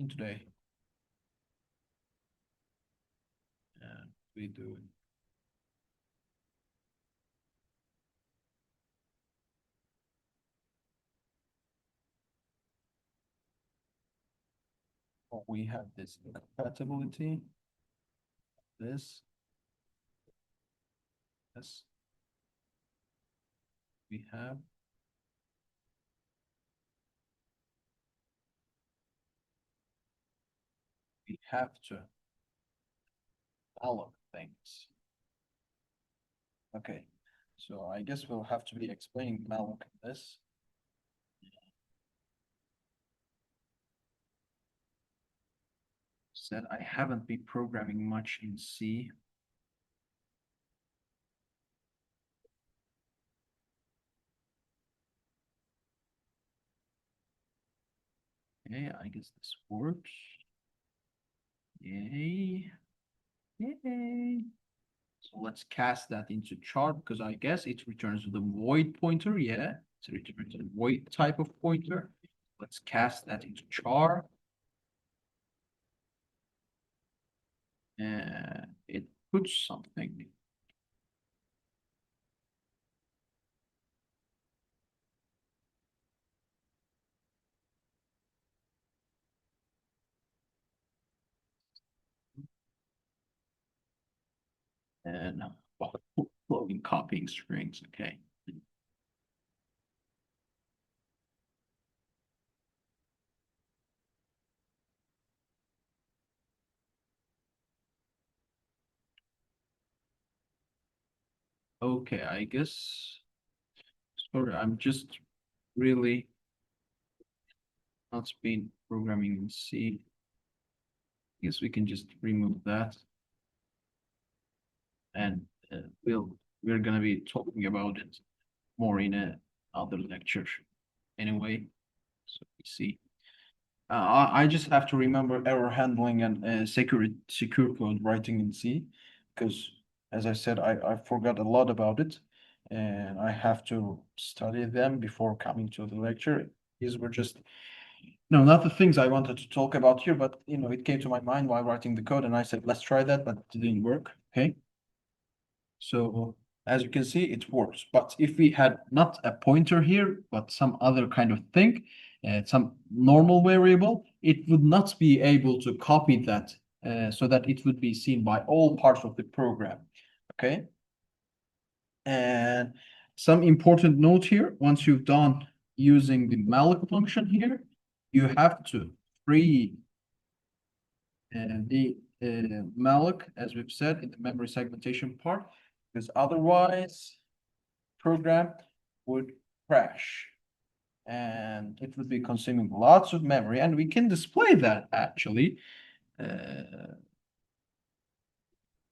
A: today. We do. We have this compatibility. This. We have. We have to alloc things. Okay, so I guess we'll have to be explaining malloc this. Said I haven't been programming much in C. Okay, I guess this works. Yay. Yay. So let's cast that into char because I guess it returns the void pointer. Yeah, so it returns a void type of pointer. Let's cast that into char. It puts something. And loading copying strings. Okay. Okay, I guess. Sorry, I'm just really not been programming in C. I guess we can just remove that. And we're gonna be talking about it more in another lecture anyway. So we see. I just have to remember error handling and secure code writing in C, because as I said, I forgot a lot about it, and I have to study them before coming to the lecture. These were just No, not the things I wanted to talk about here, but it came to my mind while writing the code, and I said, let's try that, but it didn't work. Okay. So as you can see, it works. But if we had not a pointer here, but some other kind of thing, some normal variable, it would not be able to copy that so that it would be seen by all parts of the program. Okay. And some important note here, once you've done using the malloc function here, you have to free the malloc, as we've said in the memory segmentation part, because otherwise program would crash and it would be consuming lots of memory, and we can display that actually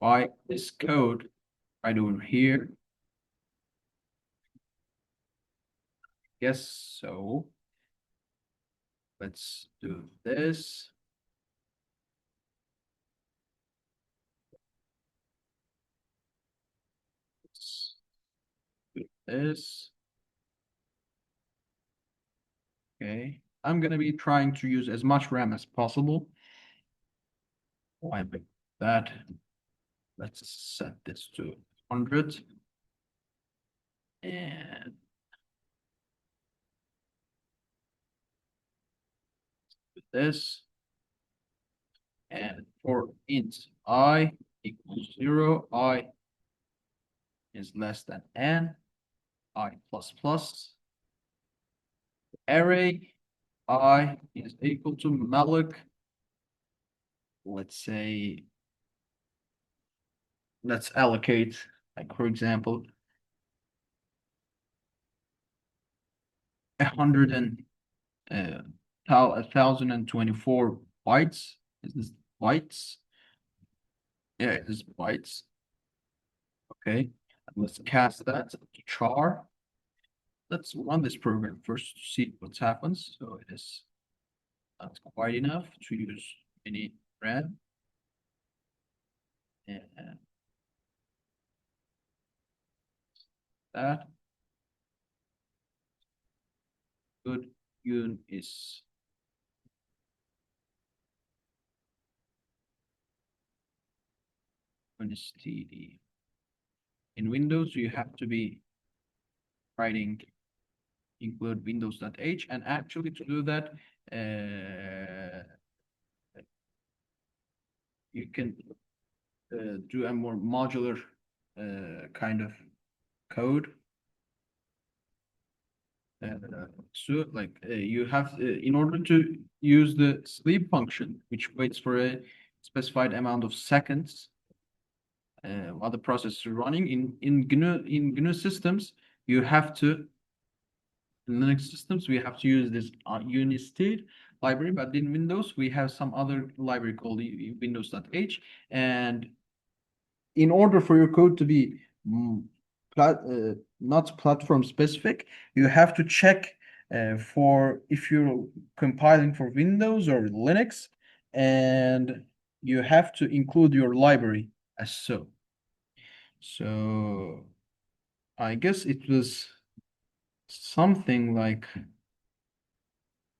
A: by this code right over here. Yes, so let's do this. Let's do this. Okay, I'm gonna be trying to use as much RAM as possible. Why make that? Let's set this to 100 and do this. And for int I equals 0, I is less than n, I plus plus. Array I is equal to malloc. Let's say, let's allocate, like for example, 1024 bytes. Is this bytes? Yeah, it is bytes. Okay, let's cast that to char. Let's run this program first to see what happens. So it is not quite enough to use any RAM. And that good un is std. In Windows, you have to be writing include windows.h, and actually to do that, you can do a more modular kind of code. So like you have in order to use the sleep function, which waits for a specified amount of seconds while the process is running in GNU systems, you have to in Linux systems we have to use this unistate library, but in Windows we have some other library called windows.h, and in order for your code to be not platform specific, you have to check for if you're compiling for Windows or Linux, and you have to include your library as so. So I guess it was something like,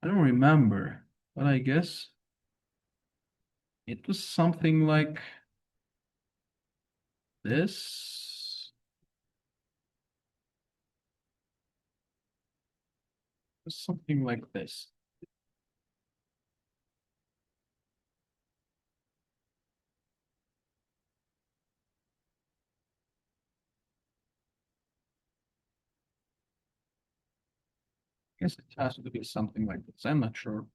A: I don't remember, but I guess it was something like this. Something like this. I guess it has to be something like this. I'm not sure.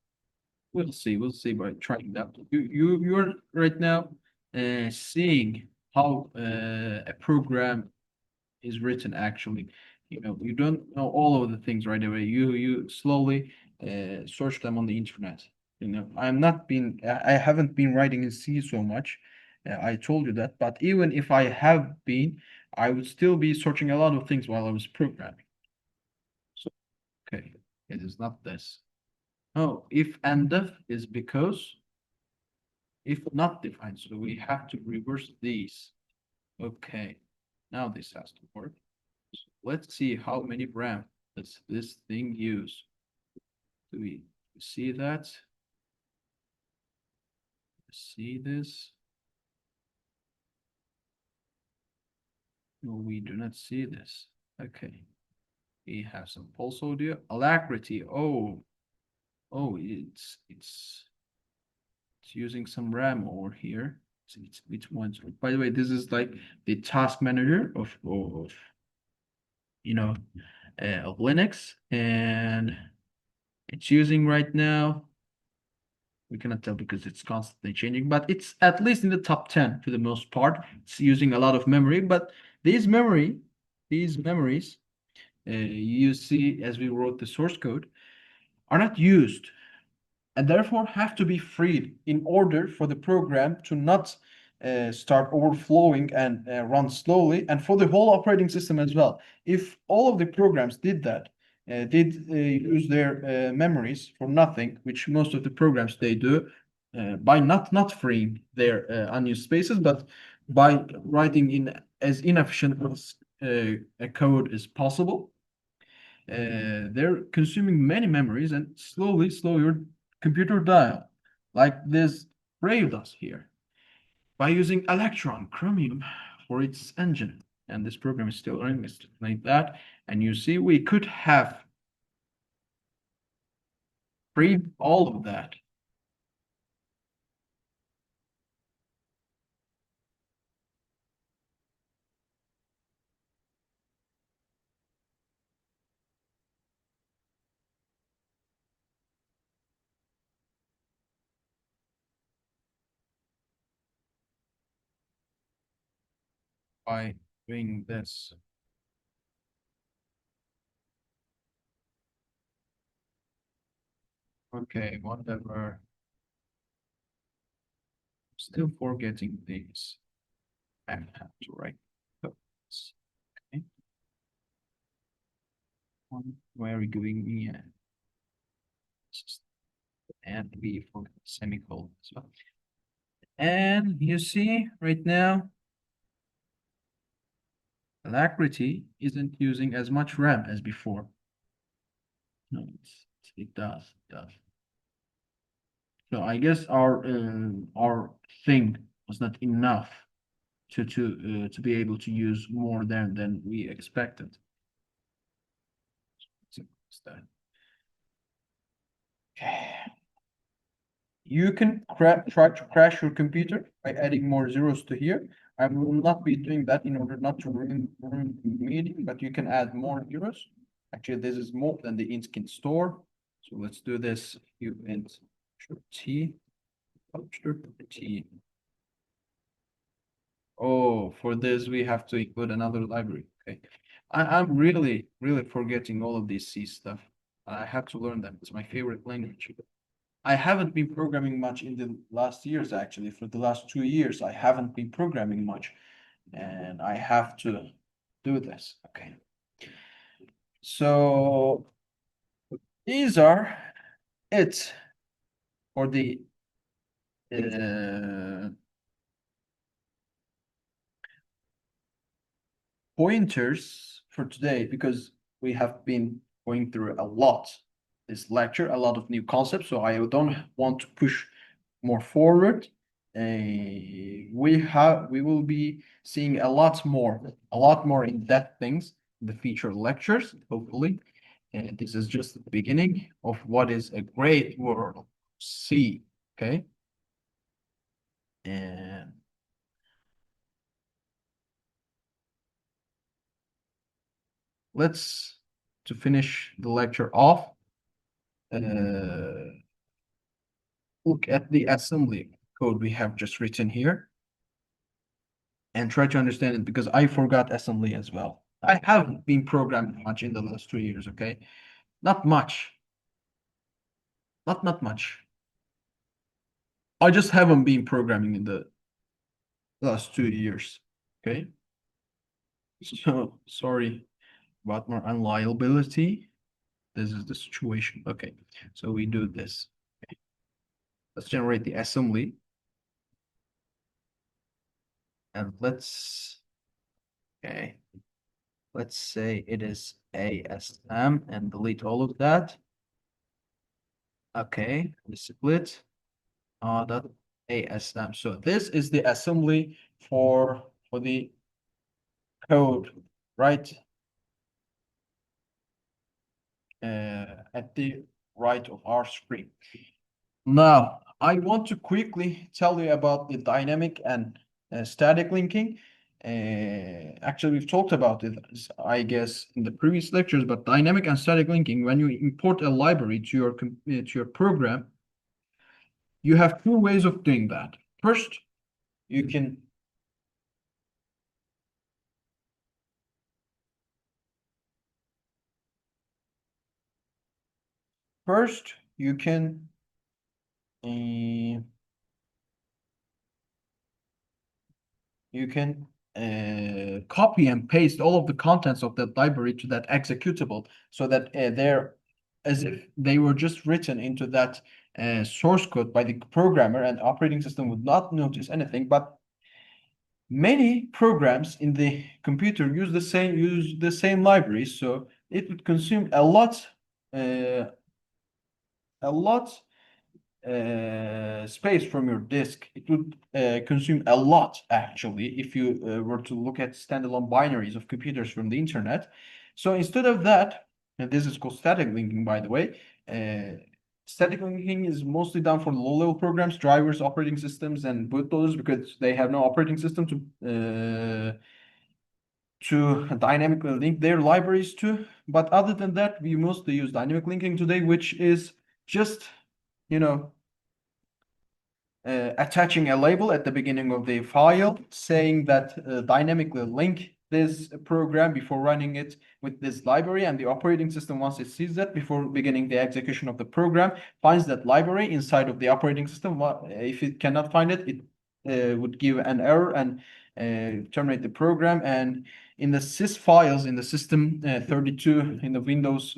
A: We'll see. We'll see by trying that. You're right now seeing how a program is written actually. You don't know all of the things right away. You slowly search them on the internet. I haven't been writing in C so much. I told you that, but even if I have been, I would still be searching a lot of things while I was programming. So, okay, it is not this. Oh, if and if is because if not defined, so we have to reverse these. Okay, now this has to work. So let's see how many RAM does this thing use to be See that? See this? No, we do not see this. Okay. We have some pulse audio. Alacrity. Oh, it's using some RAM over here. It's which ones? By the way, this is like the task manager of you know of Linux, and it's using right now. We cannot tell because it's constantly changing, but it's at least in the top 10 for the most part. It's using a lot of memory, but these memories, you see as we wrote the source code, are not used and therefore have to be freed in order for the program to not start overflowing and run slowly, and for the whole operating system as well. If all of the programs did that, did use their memories for nothing, which most of the programs they do, by not freeing their unused spaces, but by writing in as inefficient as a code as possible, they're consuming many memories and slowly slow your computer down, like this Brave does here, by using Electron Chromium for its engine. And this program is still running like that. And you see, we could have freed all of that by doing this. Okay, whatever. Still forgetting these. I have to write this. Okay. Where are we going? Yeah. And we forgot semicolon as well. And you see right now, Alacrity isn't using as much RAM as before. No, it does. It does. So I guess our thing was not enough to be able to use more than we expected. So what's that? Okay. You can try to crash your computer by adding more zeros to here. I will not be doing that in order not to ruin the meeting, but you can add more zeros. Actually, this is more than the int can store. So let's do this. You int t t. Oh, for this we have to include another library. Okay, I'm really forgetting all of these C stuff. I have to learn them. It's my favorite language. I haven't been programming much in the last years, actually. For the last 2 years, I haven't been programming much, and I have to do this. Okay. So these are it for the uh, pointers for today, because we have been going through a lot this lecture, a lot of new concepts, so I don't want to push more forward. We will be seeing a lot more in-depth things in the future lectures, hopefully. And this is just the beginning of what is a great world. C, okay? And let's, to finish the lecture off, look at the assembly code we have just written here and try to understand it, because I forgot assembly as well. I haven't been programming much in the last 2 years, okay? Not much. Not much. I just haven't been programming in the last 2 years, okay? So sorry about my unreliability. This is the situation. Okay, so we do this. Okay. Let's generate the assembly. And okay, let's say it is ASM and delete all of that. Okay, the split dot ASM. So this is the assembly for the code, right? At the right of our screen. Now, I want to quickly tell you about the dynamic and static linking. Actually, we've talked about it, I guess, in the previous lectures, but dynamic and static linking, when you import a library to your program, you have two ways of doing that. First, you can first you can uh, you can copy and paste all of the contents of that library to that executable so that they're as if they were just written into that source code by the programmer, and operating system would not notice anything. But many programs in the computer use the same libraries, so it would consume uh, a lot space from your disk. It would consume a lot, actually, if you were to look at standalone binaries of computers from the internet. So instead of that, and this is called static linking, by the way, static linking is mostly done for low-level programs, drivers, operating systems, and bootloaders, because they have no operating system to dynamically link their libraries to. But other than that, we mostly use dynamic linking today, which is just, you know, attaching a label at the beginning of the file saying that dynamically link this program before running it with this library, and the operating system, once it sees that before beginning the execution of the program, finds that library inside of the operating system. If it cannot find it, it would give an error and terminate the program. And in the sys files, in the system 32, in the Windows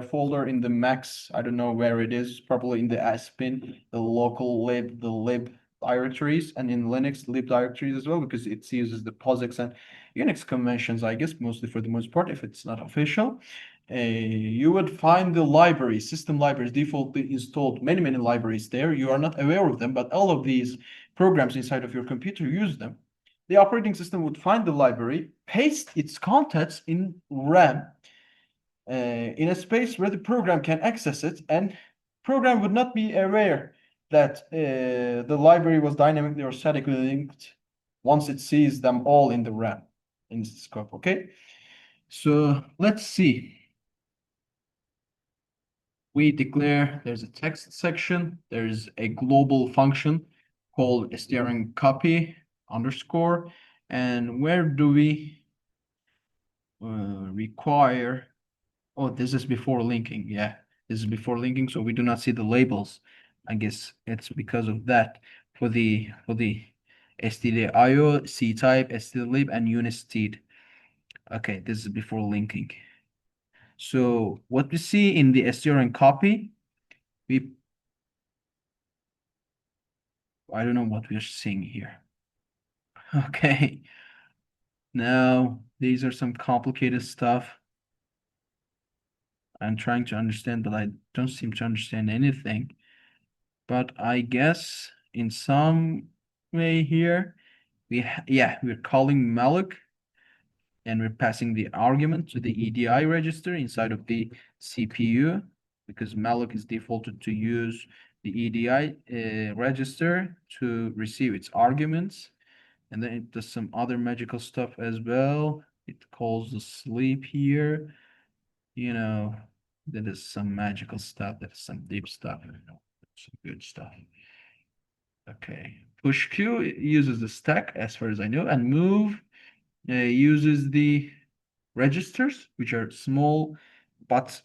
A: folder, in the Macs, I don't know where it is, probably in the ASPIN, the local lib, the lib directories, and in Linux, lib directories as well, because it uses the POSIX and Unix conventions, I guess, mostly for the most part, if it's not official. You would find the libraries, system libraries, defaultly installed, many libraries there. You are not aware of them, but all of these programs inside of your computer use them. The operating system would find the library, paste its contents in RAM, in a space where the program can access it, and program would not be aware that the library was dynamically or statically linked once it sees them all in the RAM in the scope. Okay, so let's see. We declare there's a text section, there's a global function called string copy underscore, and where do we require? Oh, this is before linking. Yeah, this is before linking, so we do not see the labels. I guess it's because of that. For the stdio, ctype, stdlib, and unistd. Okay, this is before linking. So what we see in the string copy, I don't know what we're seeing here. Okay. Now, these are some complicated stuff. I'm trying to understand, but I don't seem to understand anything. But I guess in some way here, we're calling malloc, and we're passing the argument to the EDI register inside of the CPU, because malloc is defaulted to use the EDI register to receive its arguments. And then it does some other magical stuff as well. It calls the sleep here. You know, that is some magical stuff. That is some deep stuff. Some good stuff. Okay. Push Q uses the stack, as far as I know, and move uses the registers, which are small but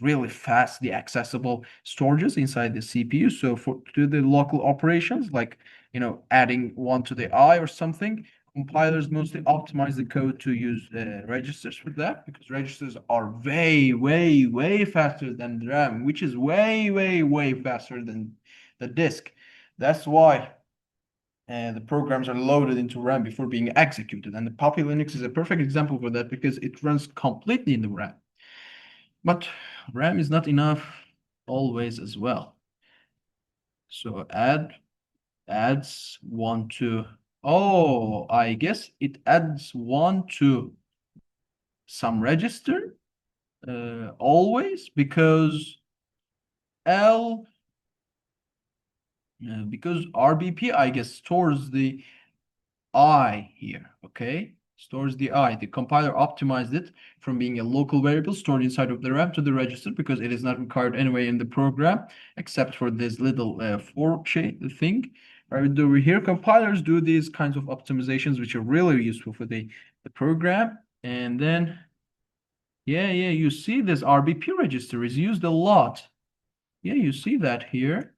A: really fastly accessible storages inside the CPU. So for to the local operations, like adding one to the I or something, compilers mostly optimize the code to use registers for that, because registers are way faster than the RAM, which is way faster than the disk. That's why the programs are loaded into RAM before being executed. And the Puppy Linux is a perfect example for that, because it runs completely in the RAM. But RAM is not enough. always as well. So adds one to, oh, I guess it adds one to some register always because L because RBP I guess stores the I here, okay? Stores the I. The compiler optimized it from being a local variable stored inside of the RAM to the register because it is not required anyway in the program, except for this little for thing. Right over here, compilers do these kinds of optimizations, which are really useful for the program. And then, yeah, you see this RBP register is used a lot. Yeah, you see that here.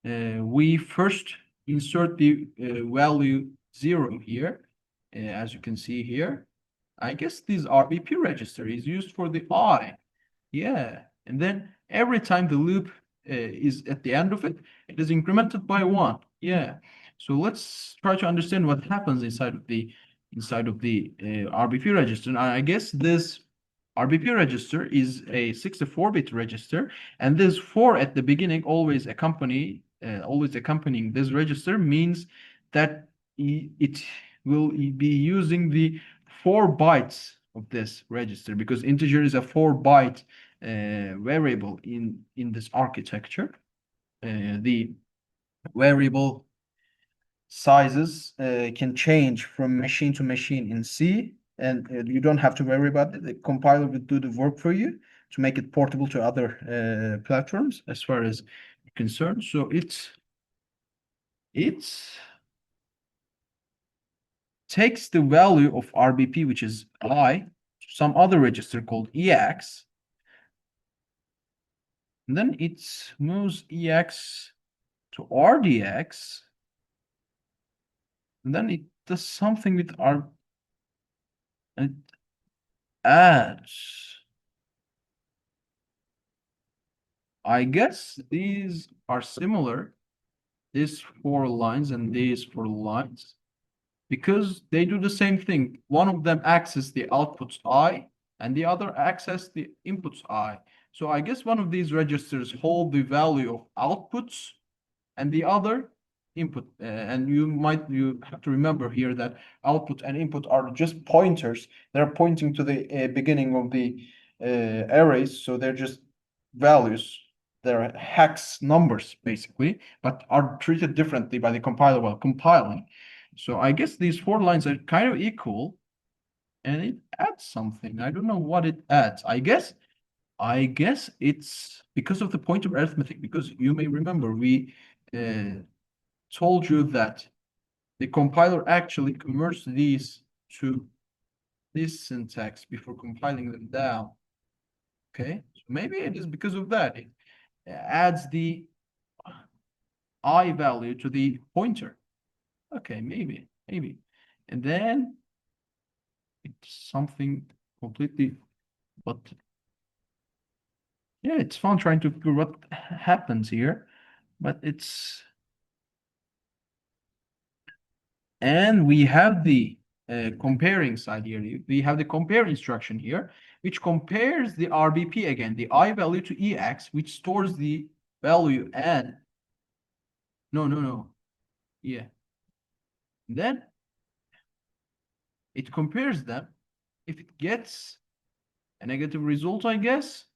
A: We first insert the value 0 here, as you can see here. I guess this RBP register is used for the I. Yeah, and then every time the loop is at the end of it, it is incremented by 1. Yeah, so let's try to understand what happens inside of the RBP register. And I guess this RBP register is a 64-bit register, and this 4 at the beginning always accompanying this register means that it will be using the 4 bytes of this register because integer is a 4-byte variable in this architecture. The variable sizes can change from machine to machine in C, and you don't have to worry about it. The compiler will do the work for you to make it portable to other platforms as far as concerned. So it takes the value of RBP, which is I, to some other register called EX, and then it moves EX to RDX, and then it does something with R, and it adds. I guess these are similar, these 4 lines and these 4 lines, because they do the same thing. One of them accesses the outputs I, and the other accesses the inputs I. So I guess one of these registers hold the value of outputs and the other input. And you have to remember here that output and input are just pointers. They're pointing to the beginning of the arrays, so they're just values. They're hex numbers basically, but are treated differently by the compiler while compiling. So I guess these 4 lines are kind of equal, and it adds something. I don't know what it adds. I guess it's because of the pointer arithmetic, because you may remember we told you that the compiler actually converts these to this syntax before compiling them down. Okay, so maybe it is because of that. It adds the I value to the pointer. Okay, maybe. And then it's something completely, but yeah, it's fun trying to figure what happens here, but it's, and we have the comparing side here. We have the compare instruction here, which compares the RBP again, the I value to EX, which stores the value and no. Yeah. Then it compares them. If it gets a negative result, I guess,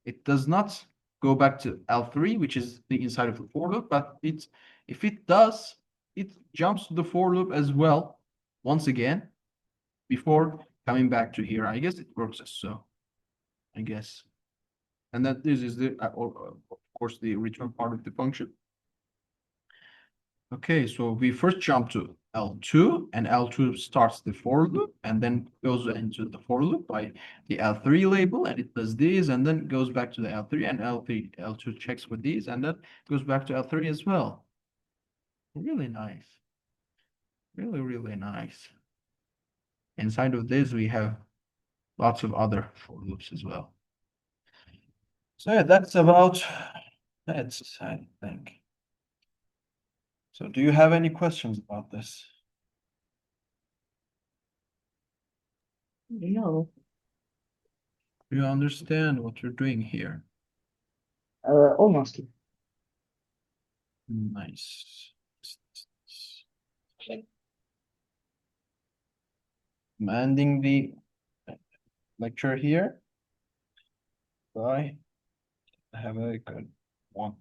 A: it does not go back to L3, which is the inside of the for loop, but if it does, it jumps to the for loop as well once again before coming back to here. I guess it works as so, I guess. And that this is the, of course, the return part of the function. Okay, so we first jump to L2, and L2 starts the for loop and then goes into the for loop by the L3 label, and it does this and then goes back to the L3, and L2 checks for these and then goes back to L3 as well. Really nice. Really nice. Inside of this, we have lots of other for loops as well. So yeah, that's about it, I think. So do you have any questions about this?
B: No.
A: Do you understand what you're doing here?
B: Olmaz ki.
A: Nice. I'm ending the lecture here. Bye. Have a good one.